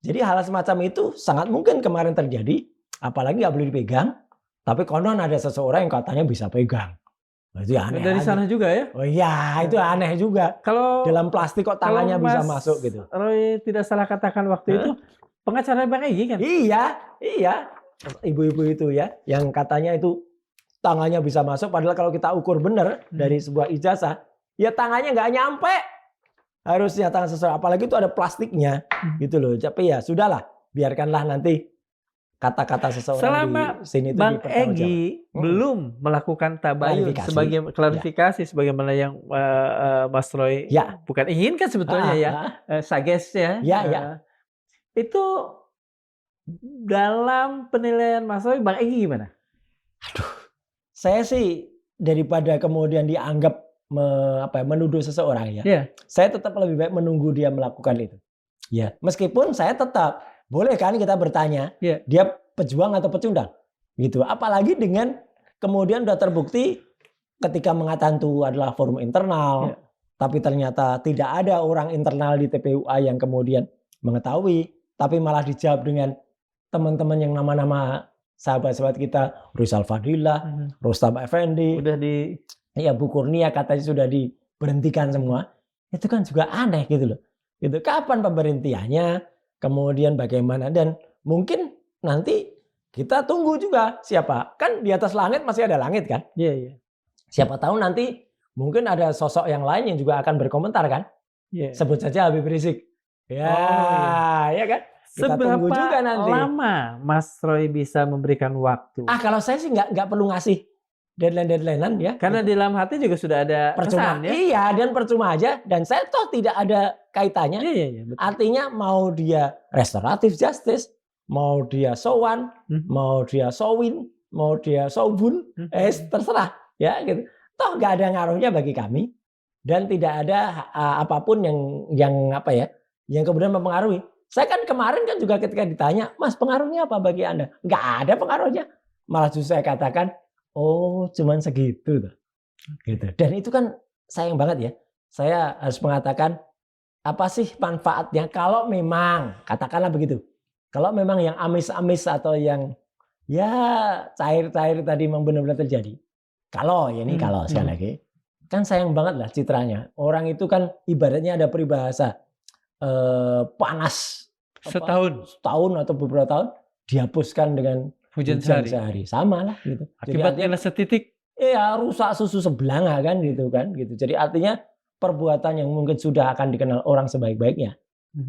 Jadi hal semacam itu sangat mungkin kemarin terjadi, apalagi nggak boleh dipegang, tapi konon ada seseorang yang katanya bisa pegang. Nah, itu ya aneh. Dari sana juga ya? Oh iya, itu aneh juga. Kalau dalam plastik kok tangannya bisa masuk gitu. Roy tidak salah katakan waktu itu pengacara Bang Egy kan? Iya. Ibu-ibu itu ya, yang katanya itu tangannya bisa masuk, padahal kalau kita ukur benar dari sebuah ijazah, ya tangannya nggak nyampe. Harusnya tangan seseorang, apalagi itu ada plastiknya, gitu loh. Tapi ya sudahlah, biarkanlah nanti kata-kata seseorang selama di sini itu Bang Egy belum melakukan tabayun sebagai klarifikasi, sebagaimana yang Mas Roy bukan inginkan sebetulnya Sages ya. Itu dalam penilaian Mas Roy, Bang Egy gimana? Saya sih daripada kemudian dianggap menuduh seseorang saya tetap lebih baik menunggu dia melakukan itu. Meskipun saya tetap boleh kan kita bertanya, dia pejuang atau pecundang, gitu. Apalagi dengan kemudian sudah terbukti ketika mengatakan itu adalah forum internal, tapi ternyata tidak ada orang internal di TPUA yang kemudian mengetahui, tapi malah dijawab dengan teman-teman yang nama-nama sahabat-sahabat kita, Rizal Fadillah, Rustam Effendi, Bu Kurnia katanya sudah diberhentikan semua. Itu kan juga aneh gitu loh. Gitu. Kapan pemberhentiannya? Kemudian bagaimana? Dan mungkin nanti kita tunggu juga siapa. Kan di atas langit masih ada langit kan? Siapa tahu nanti mungkin ada sosok yang lain yang juga akan berkomentar kan? Sebut saja Habib Rizik. Ya kan? Kita tunggu juga nanti. Seberapa lama Mas Roy bisa memberikan waktu? Kalau saya sih nggak perlu ngasih deadline-an ya. Karena di dalam hati juga sudah ada percuma. Pesan, ya? Iya, dan percuma aja. Dan saya toh tidak ada kaitannya. Betul. Artinya mau dia restoratif justice, mau dia sowan, mau dia sowin, mau dia sobun, terserah ya gitu. Toh nggak ada ngaruhnya bagi kami dan tidak ada apapun yang kemudian mempengaruhi. Saya kan kemarin kan juga ketika ditanya, Mas pengaruhnya apa bagi Anda? Nggak ada pengaruhnya. Malah justru saya katakan, oh cuman segitu tuh. Gitu. Dan itu kan sayang banget ya. Saya harus mengatakan, apa sih manfaatnya kalau memang, katakanlah begitu. Kalau memang yang amis-amis atau yang ya cair-cair tadi memang benar-benar terjadi. Kalau sekali lagi. Kan sayang banget lah citranya. Orang itu kan ibaratnya ada peribahasa panas setahun atau beberapa tahun dihapuskan dengan hujan sehari. Sama lah gitu. Akibatnya setitik. Iya, rusak susu sebelanga kan gitu kan gitu. Jadi artinya perbuatan yang mungkin sudah akan dikenal orang sebaik-baiknya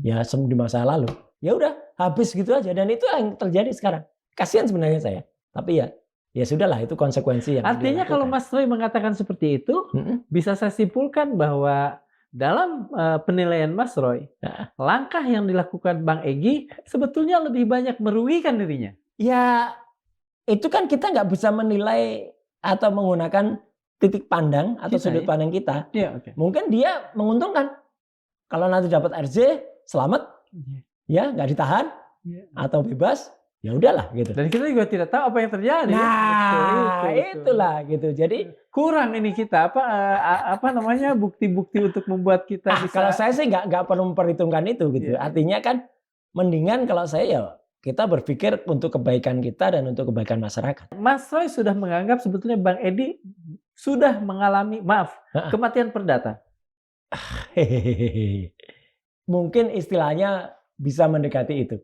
ya di masa lalu. Ya udah habis gitu aja dan itu yang terjadi sekarang. Kasihan sebenarnya saya. Tapi ya ya sudahlah itu konsekuensi yang Artinya dia kalau lakukan. Mas Roy mengatakan seperti itu, bisa saya simpulkan bahwa dalam penilaian Mas Roy, Nah, langkah yang dilakukan Bang Egy sebetulnya lebih banyak merugikan dirinya. ya itu kan kita nggak bisa menilai atau menggunakan titik pandang atau Kita, sudut ya? pandang kita. Iya, oke. Mungkin dia menguntungkan kalau nanti dapat RJ selamat, ya nggak ditahan Iya. atau bebas, ya udahlah gitu. Dan kita juga tidak tahu apa yang terjadi. ya. Nah, Betul. itulah gitu. Jadi Kurang ini kita apa namanya bukti-bukti untuk membuat kita bisa. kalau saya sih nggak perlu memperhitungkan itu gitu. Iya. Artinya kan mendingan kalau saya ya kita berpikir untuk kebaikan kita dan untuk kebaikan masyarakat. Mas Roy sudah menganggap sebetulnya Bang Edi sudah mengalami kematian perdata. Hehehe. Mungkin istilahnya bisa mendekati itu.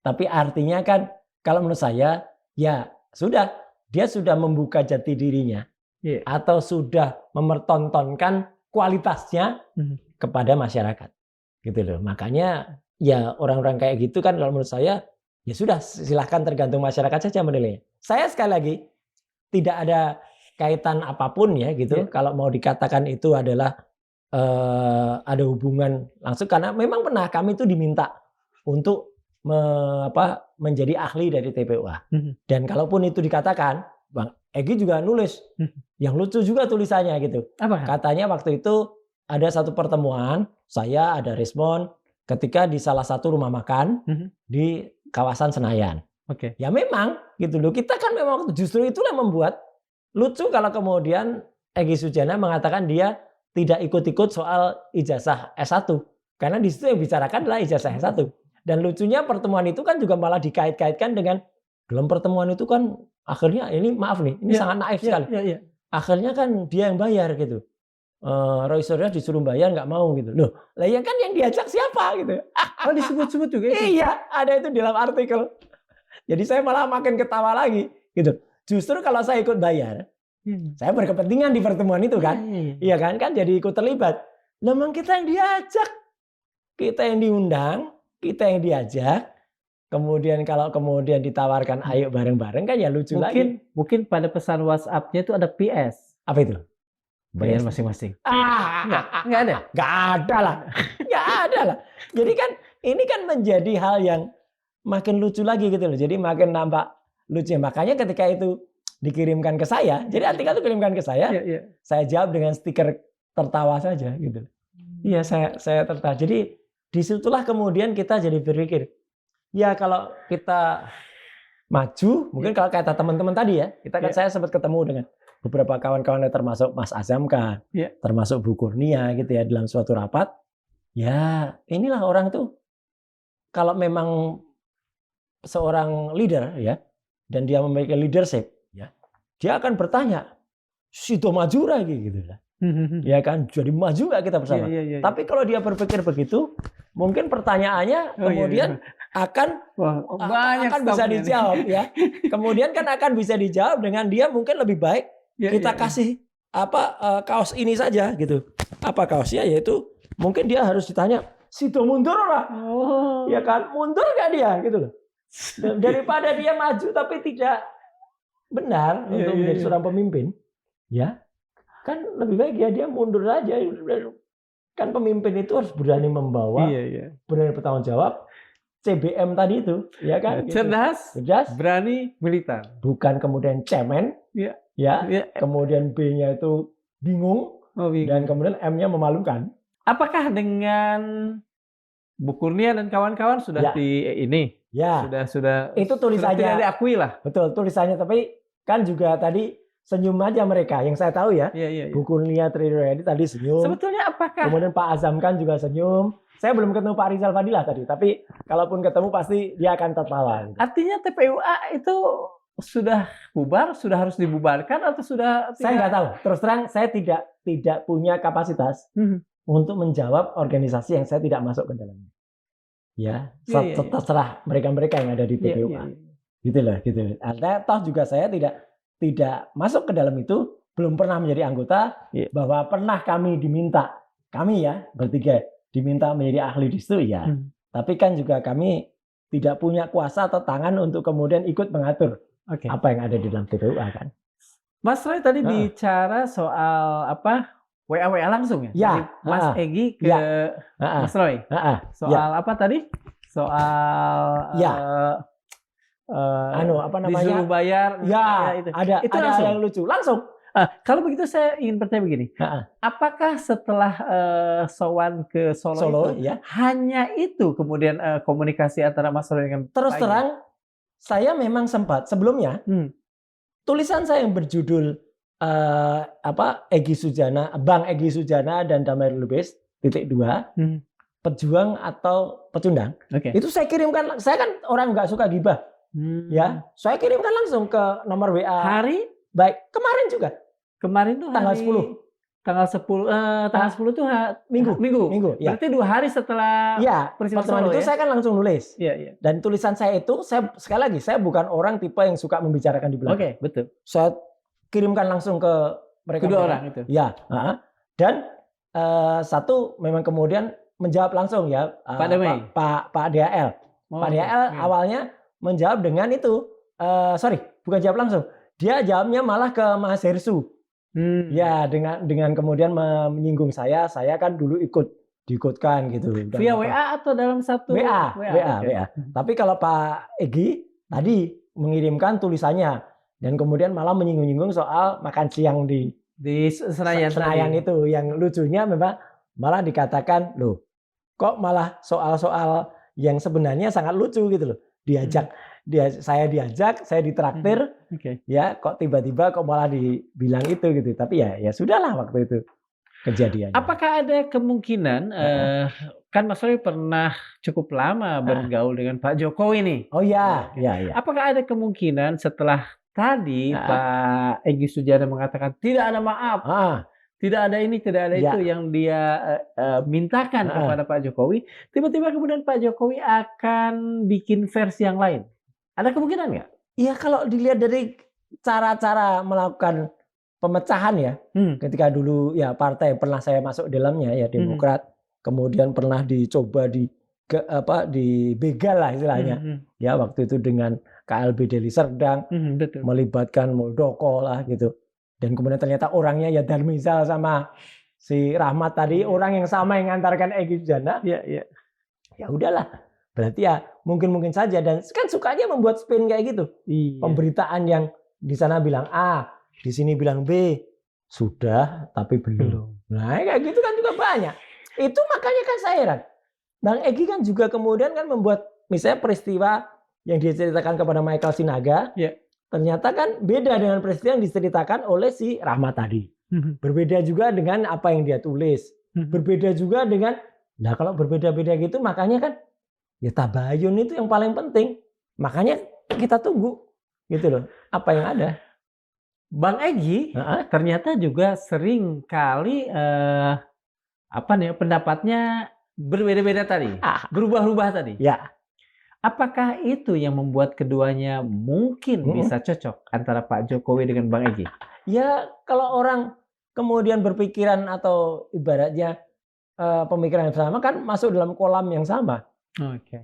Tapi artinya kan kalau menurut saya ya sudah dia sudah membuka jati dirinya Iya. atau sudah mempertontonkan kualitasnya kepada masyarakat. Gitu loh. Makanya ya orang-orang kayak gitu kan kalau menurut saya ya sudah silahkan tergantung masyarakat saja menilainya. Saya sekali lagi tidak ada kaitan apapun ya gitu. Iya. Kalau mau dikatakan itu adalah ada hubungan langsung karena memang pernah kami itu diminta untuk menjadi ahli dari TPUA. Dan kalaupun itu dikatakan, Bang Egy juga nulis yang lucu juga tulisannya gitu. Apa? Katanya waktu itu ada satu pertemuan, saya ada respon ketika di salah satu rumah makan di kawasan Senayan. Oke. Ya memang gitu loh. Kita kan memang justru itulah membuat lucu kalau kemudian Egy Sujana mengatakan dia tidak ikut-ikut soal ijazah S1. Karena di situ yang bicarakan adalah ijazah S1. Dan lucunya pertemuan itu kan juga malah dikait-kaitkan dengan dalam pertemuan itu kan akhirnya ini maaf nih, ini sangat naif sekali. Akhirnya kan dia yang bayar gitu. Roy Suryo disuruh bayar nggak mau gitu. Loh, lah yang kan yang diajak siapa gitu. Oh, disebut-sebut juga itu. Iya, ada itu di dalam artikel. Jadi saya malah makin ketawa lagi gitu. Justru kalau saya ikut bayar, saya berkepentingan di pertemuan itu kan. Iya kan jadi ikut terlibat. Memang kita yang diajak. Kita yang diundang, kita yang diajak. Kemudian kalau kemudian ditawarkan ayo bareng-bareng kan ya lucu lagi. Mungkin pada pesan WhatsApp-nya itu ada PS. Apa itu? Bayar masing-masing. Enggak ada. Enggak ada lah. Enggak ada lah. Jadi kan ini kan menjadi hal yang makin lucu lagi gitu loh. Jadi makin nampak lucu. Makanya ketika itu dikirimkan ke saya, jadi artikel itu kirimkan ke saya, saya jawab dengan stiker tertawa saja gitu. Iya, saya tertawa. Jadi disitulah kemudian kita jadi berpikir, ya kalau kita maju, mungkin kalau kata teman-teman tadi ya, saya sempat ketemu dengan beberapa kawan-kawan termasuk Mas Azam kan, termasuk Bu Kurnia gitu ya dalam suatu rapat. Ya inilah orang tuh kalau memang seorang leader ya, dan dia memiliki leadership, ya dia akan bertanya, situ maju lagi gitu lah. Ya kan, jadi maju nggak kita bersama. Tapi kalau dia berpikir begitu, mungkin pertanyaannya kemudian akan bisa dijawab ya. Kemudian kan akan bisa dijawab dengan dia mungkin lebih baik kita kasih kaos ini saja gitu. Apa kaosnya? Yaitu mungkin dia harus ditanya, situ mundur lah. Ya kan, mundur nggak dia gitu loh. Daripada dia maju tapi tidak benar untuk menjadi seorang pemimpin, ya kan lebih baik ya dia mundur aja. Kan pemimpin itu harus berani membawa, berani bertanggung jawab. CBM tadi itu, ya kan? Cerdas, berani, militan. Bukan kemudian cemen, kemudian B-nya itu bingung, dan kemudian M-nya memalukan. Apakah dengan Bu Kurnia dan kawan-kawan sudah sudah itu tulisannya tidak diakui lah. Betul, tulisannya, tapi kan juga tadi senyum aja mereka yang saya tahu ya. Bu Kurnia Triyoedi tadi senyum. Sebetulnya apakah kemudian Pak Azam kan juga senyum. Saya belum ketemu Pak Rizal Fadilah tadi, tapi kalaupun ketemu pasti dia akan tertawa. Artinya TPUA itu sudah bubar, sudah harus dibubarkan atau sudah? Saya nggak tahu. Terus terang saya tidak punya kapasitas untuk menjawab organisasi yang saya tidak masuk ke dalamnya. Ya, terserah mereka-mereka yang ada di TPUA. Gitu loh. Toh juga saya tidak masuk ke dalam itu, belum pernah menjadi anggota, bahwa pernah kami bertiga diminta menjadi ahli di situ ya. Tapi kan juga kami tidak punya kuasa atau tangan untuk kemudian ikut mengatur Oke. apa yang ada di dalam TPUA kan. Mas Roy tadi Heeh. bicara soal apa? WA langsung ya? Ya, Dari Mas heeh. Egy ke Ya. Heeh. Mas Roy. Heeh. Soal apa tadi? Soal Ya. eh, Apa disuruh namanya? bayar. Ya, itu. ada Itu ada langsung. yang lucu. Langsung. Kalau begitu saya ingin bertanya begini. Heeh. Apakah setelah sowan ke Solo itu ya. hanya itu kemudian komunikasi antara Mas Roy dengan Terus Pak Egy? terang, saya memang sempat sebelumnya tulisan saya yang berjudul Egy Sujana, Bang Egy Sujana dan Damai Lubis .2 pejuang atau pecundang. Oke. Itu saya kirimkan. Saya kan orang nggak suka gibah, ya. Saya kirimkan langsung ke nomor WA. Hari? Baik, kemarin juga. Kemarin tuh Tanggal hari 10. Tanggal 10 tuh Minggu. Ya. Berarti 2 hari setelah peristiwa pertemuan Solo itu ya? saya kan langsung nulis. Iya. Dan tulisan saya itu, sekali lagi, saya bukan orang tipe yang suka membicarakan di belakang. Oke, betul. Saya kirimkan langsung ke mereka. Kedua orang itu. Ya. Dan satu memang kemudian menjawab langsung ya. Pak DHL. Pak DHL awalnya menjawab dengan itu. Bukan jawab langsung. Dia jawabnya malah ke Mas Hersu. Ya, dengan kemudian menyinggung saya kan dulu diikutkan gitu. Via WA atau dalam satu WA. Okay. Tapi kalau Pak Egy tadi mengirimkan tulisannya dan kemudian malah menyinggung-nyinggung soal makan siang di Senayan itu. Yang lucunya memang malah dikatakan, loh, kok malah soal-soal yang sebenarnya sangat lucu gitu loh. Saya diajak, saya ditraktir, ya kok tiba-tiba kok malah dibilang itu gitu. Tapi ya sudahlah waktu itu kejadiannya. Apakah ada kemungkinan kan Mas Roy pernah cukup lama bergaul dengan Pak Jokowi nih? Oh ya. Apakah ada kemungkinan setelah tadi Pak Egy Sujana mengatakan tidak ada maaf, tidak ada ini, tidak ada itu yang dia mintakan kepada Pak Jokowi, tiba-tiba kemudian Pak Jokowi akan bikin versi yang lain? Ada kemungkinan nggak? Iya, kalau dilihat dari cara-cara melakukan pemecahan ya, ketika dulu ya partai pernah saya masuk dalamnya ya Demokrat, kemudian pernah dicoba dibegal lah istilahnya, ya waktu itu dengan KLB Deli Serdang, melibatkan Muldoko lah gitu, dan kemudian ternyata orangnya ya Darmizal sama si Rahmat tadi, orang yang sama yang ngantarkan Egy Sujana, ya udahlah. Berarti ya mungkin saja, dan kan sukanya membuat spin kayak gitu. Pemberitaan yang di sana bilang A, di sini bilang B, sudah tapi belum. Nah kayak gitu kan juga banyak. Itu makanya kan saya heran. Bang Egy kan juga kemudian kan membuat misalnya peristiwa yang diceritakan kepada Michael Sinaga, ternyata kan beda dengan peristiwa yang diceritakan oleh si Rahmat tadi. Berbeda juga dengan apa yang dia tulis. Berbeda juga dengan, nah kalau berbeda-beda gitu makanya kan ya tabayun itu yang paling penting. Makanya kita tunggu gitu loh apa yang ada. Bang Egy ternyata juga sering kali pendapatnya berbeda-beda tadi, berubah-ubah tadi. Ya. Apakah itu yang membuat keduanya mungkin bisa cocok antara Pak Jokowi dengan Bang Egy? Ya kalau orang kemudian berpikiran atau ibaratnya pemikiran yang sama kan masuk dalam kolam yang sama.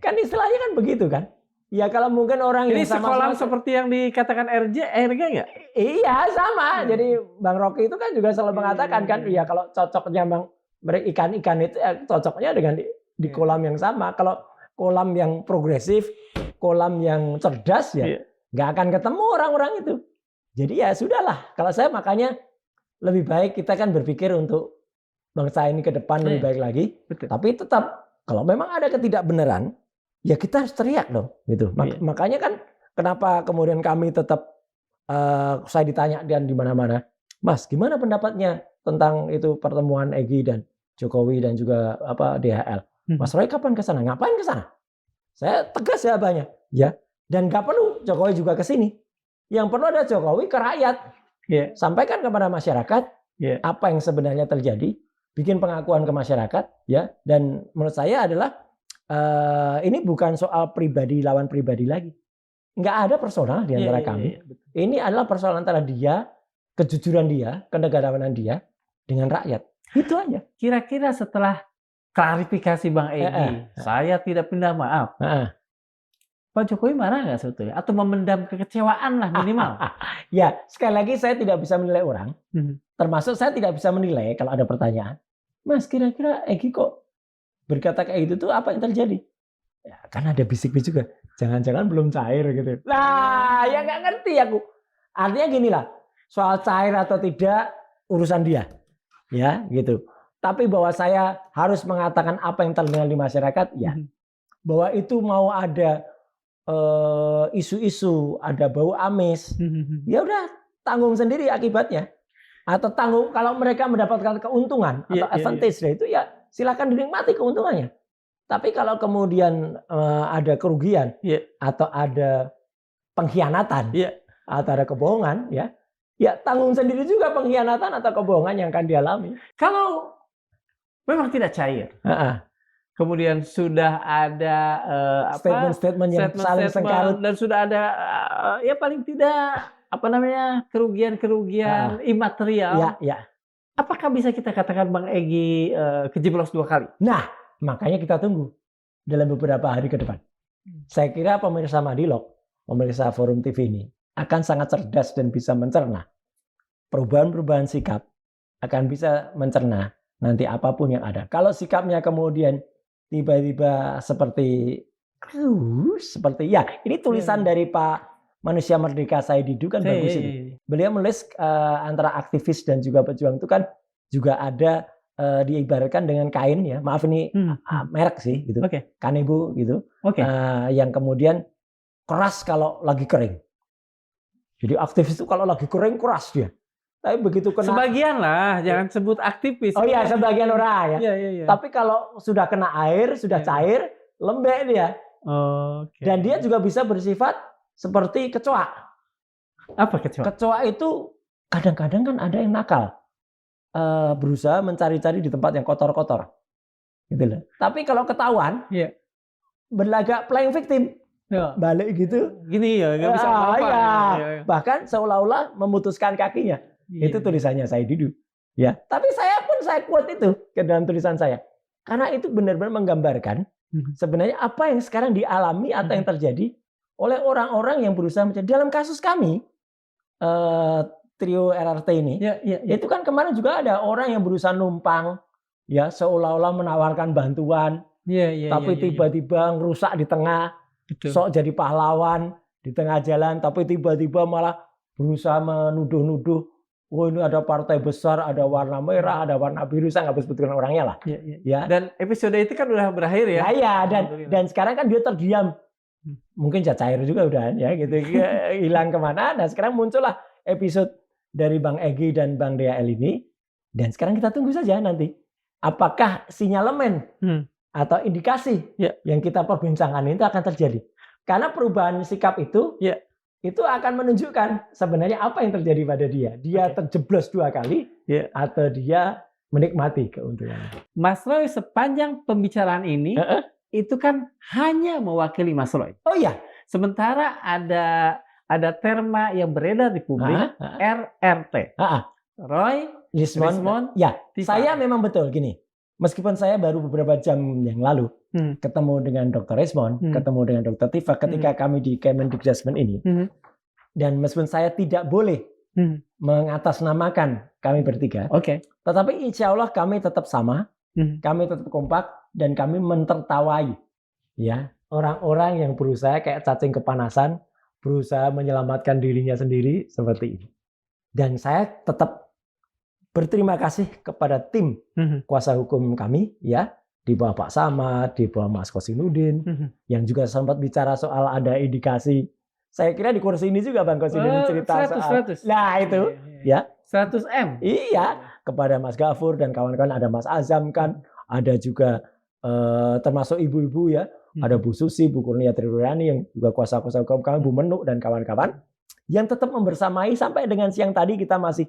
Kan istilahnya kan begitu kan. Ya kalau mungkin orang ini yang sama kolam seperti yang dikatakan RG nggak? Iya sama. Jadi Bang Rocky itu kan juga selalu mengatakan kan, ya kalau cocoknya Bang ikan-ikan itu ya cocoknya dengan di kolam yang sama. Kalau kolam yang progresif, kolam yang cerdas ya nggak akan ketemu orang-orang itu. Jadi ya sudahlah. Kalau saya makanya lebih baik kita kan berpikir untuk bangsa ini ke depan lebih baik lagi. Betul. Tapi tetap kalau memang ada ketidakbenaran, ya kita harus teriak dong, gitu. Makanya kan kenapa kemudian kami tetap saya ditanya dan di mana-mana, Mas, gimana pendapatnya tentang itu pertemuan Egy dan Jokowi dan juga DHL? Mas Roy kapan ke sana? Ngapain ke sana? Saya tegas jawabannya, ya. Dan nggak perlu Jokowi juga ke sini. Yang perlu ada Jokowi ke rakyat, sampaikan kepada masyarakat apa yang sebenarnya terjadi. Bikin pengakuan ke masyarakat, ya. Dan menurut saya adalah ini bukan soal pribadi lawan pribadi lagi. Nggak ada personal di antara kami. Ini adalah persoalan antara dia, kejujuran dia, kenegarawanan dia dengan rakyat. Itu aja. Kira-kira setelah klarifikasi Bang Egy, saya tidak pindah maaf. Pak Jokowi marah nggak sebetulnya? Atau memendam kekecewaan lah minimal? Ya, sekali lagi saya tidak bisa menilai orang. Mhm. Termasuk saya tidak bisa menilai kalau ada pertanyaan. Mas, kira-kira Egy kok berkata kayak gitu tuh apa yang terjadi? Ya, kan ada bisik-bisik juga. Jangan-jangan belum cair gitu. Nah, ya nggak ngerti aku. Artinya gini lah, soal cair atau tidak urusan dia. Ya, gitu. Tapi bahwa saya harus mengatakan apa yang terdengar di masyarakat, ya. Bahwa itu mau ada isu-isu, ada bau amis, ya udah tanggung sendiri akibatnya. Atau tanggung kalau mereka mendapatkan keuntungan atau advantage itu ya silakan dinikmati keuntungannya. Tapi kalau kemudian ada kerugian atau ada pengkhianatan atau ada kebohongan, ya tanggung sendiri juga pengkhianatan atau kebohongan yang akan dialami. Kalau memang tidak cair, kemudian sudah ada statement-statement yang saling sengkarut dan sudah ada ya paling tidak kerugian imaterial. Apakah bisa kita katakan Bang Egy kejeblos 2 kali? Nah, makanya kita tunggu dalam beberapa hari ke depan. Saya kira pemirsa Madilog, pemirsa Forum TV ini akan sangat cerdas dan bisa mencerna perubahan-perubahan sikap, akan bisa mencerna nanti apapun yang ada. Kalau sikapnya kemudian tiba-tiba seperti ya, ini tulisan dari Pak Manusia Merdeka Said Didu kan bagus itu. Beliau menulis antara aktivis dan juga pejuang itu kan juga ada diibaratkan dengan kain ya. Maaf ini merek sih gitu. Kanebo gitu. Yang kemudian keras kalau lagi kering. Jadi aktivis itu kalau lagi kering keras dia. Tapi begitu kena sebagian lah, jangan sebut aktivis. Oh iya, sebagian orang ya. Tapi kalau sudah kena air, sudah cair, lembek dia. Dan dia juga bisa bersifat seperti kecoa. Apa kecoa? Kecoa itu kadang-kadang kan ada yang nakal. Berusaha mencari-cari di tempat yang kotor-kotor. Gitu loh. Tapi kalau ketahuan, berlagak playing victim. Balik gitu. Gini ya, nggak bisa apa-apa. Bahkan seolah-olah memutuskan kakinya. Itu tulisannya Said Didu. Ya. Tapi saya quote itu ke dalam tulisan saya. Karena itu benar-benar menggambarkan sebenarnya apa yang sekarang dialami atau yang terjadi oleh orang-orang yang berusaha mencari. Dalam kasus kami, trio RRT ini, itu kan kemarin juga ada orang yang berusaha numpang, ya seolah-olah menawarkan bantuan, tapi tiba-tiba ngerusak di tengah, sok jadi pahlawan di tengah jalan, tapi tiba-tiba malah berusaha menuduh-nuduh, oh ini ada partai besar, ada warna merah, ada warna biru, saya nggak bisa sebutkan orangnya lah. Ya. Dan episode itu kan udah berakhir ya. Dan sekarang kan dia terdiam. Mungkin cair juga udah ya gitu hilang kemana. Nah sekarang muncullah episode dari Bang Egy dan Bang DAL ini. Dan sekarang kita tunggu saja nanti apakah sinyalemen atau indikasi yang kita perbincangkan itu akan terjadi. Karena perubahan sikap itu akan menunjukkan sebenarnya apa yang terjadi pada dia. Dia terjeblos 2 kali atau dia menikmati keuntungannya. Mas Roy sepanjang pembicaraan ini itu kan hanya mewakili Mas Roy. Oh iya. Sementara ada terma yang beredar di publik RRT. Roy Rismond. Ya, saya memang betul gini. Meskipun saya baru beberapa jam yang lalu ketemu dengan Dr. Rismond, ketemu dengan Dr. Tifa ketika kami di Kemendikbudrismen ini. Dan meskipun saya tidak boleh mengatasnamakan kami bertiga, tetapi insya Allah kami tetap sama, kami tetap kompak, dan kami mentertawai ya orang-orang yang berusaha kayak cacing kepanasan, berusaha menyelamatkan dirinya sendiri seperti ini. Dan saya tetap berterima kasih kepada tim kuasa hukum kami ya, di bawah Pak Samad, di bawah Mas Kosinudin, yang juga sempat bicara soal ada indikasi. Saya kira di kursi ini juga Bang Kosinudin cerita 100. Nah itu ya 100M. Iya, kepada Mas Gafur dan kawan-kawan, ada Mas Azam kan, ada juga termasuk ibu-ibu ya, ada Bu Susi, Bu Kurnia Triwirani yang juga kuasa-kuasa hukum kami, Bu Menuk dan kawan-kawan yang tetap membersamai sampai dengan siang tadi kita masih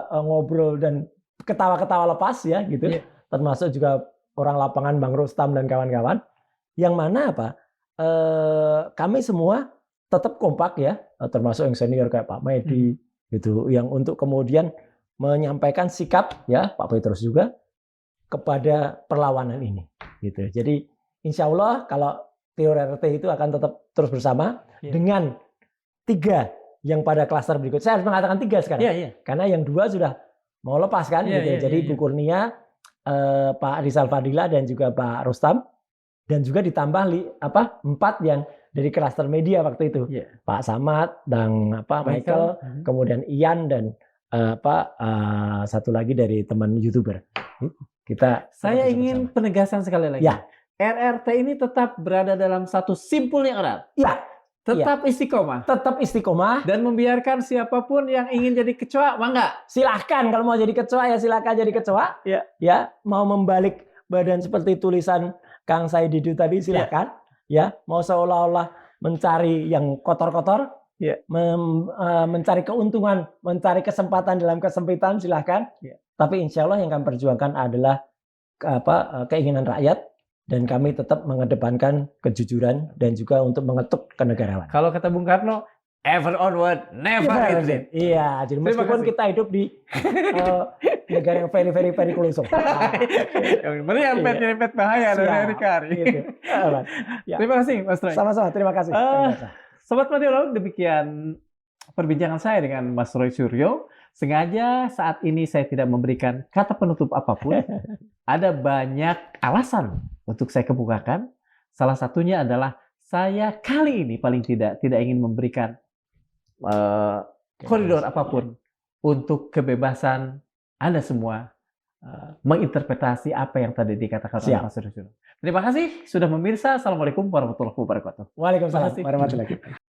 ngobrol dan ketawa-ketawa lepas ya gitu. Termasuk juga orang lapangan Bang Rustam dan kawan-kawan yang mana kami semua tetap kompak ya, termasuk yang senior kayak Pak Medi gitu, yang untuk kemudian menyampaikan sikap ya, Pak Petrus juga kepada perlawanan ini gitu. Jadi insya Allah kalau teori RT itu akan tetap terus bersama dengan 3 yang pada klaster berikut. Saya harus mengatakan 3 sekarang. Karena yang 2 sudah mau lepas kan gitu. Jadi Bu Kurnia, Pak Rizal Fadila dan juga Pak Rustam, dan juga ditambah 4 yang dari klaster media waktu itu. Pak Samad, Bang Michael, kemudian Ian dan satu lagi dari teman YouTuber. Saya ingin penegasan sekali lagi. RRT ini tetap berada dalam satu simpul yang erat. Tetap istiqomah. Tetap istiqomah. Dan membiarkan siapapun yang ingin jadi kecoa, mangga. Silahkan kalau mau jadi kecoa ya silahkan jadi kecoa. Ya, mau membalik badan seperti tulisan Kang Saididu tadi silahkan. Ya, mau seolah-olah mencari yang kotor-kotor. Mencari keuntungan, mencari kesempatan dalam kesempitan silahkan. Tapi insya Allah yang kami perjuangkan adalah keinginan rakyat. Dan kami tetap mengedepankan kejujuran dan juga untuk mengetuk kenegarawanan. Kalau kata Bung Karno, ever onward, never retreat. Iya, jadi meskipun kita hidup di negara yang very very very close. Yang bahaya dari Erikari. Terima kasih, Mas Troy. Sama-sama, terima kasih. Sobat Madiolaut, demikian perbincangan saya dengan Mas Roy Suryo. Sengaja saat ini saya tidak memberikan kata penutup apapun. Ada banyak alasan untuk saya kemukakan. Salah satunya adalah saya kali ini paling tidak ingin memberikan koridor apapun untuk kebebasan Anda semua menginterpretasi apa yang tadi dikatakan oleh Mas Suryo. Terima kasih sudah memirsa. Assalamualaikum warahmatullahi wabarakatuh. Waalaikumsalam warahmatullahi wabarakatuh.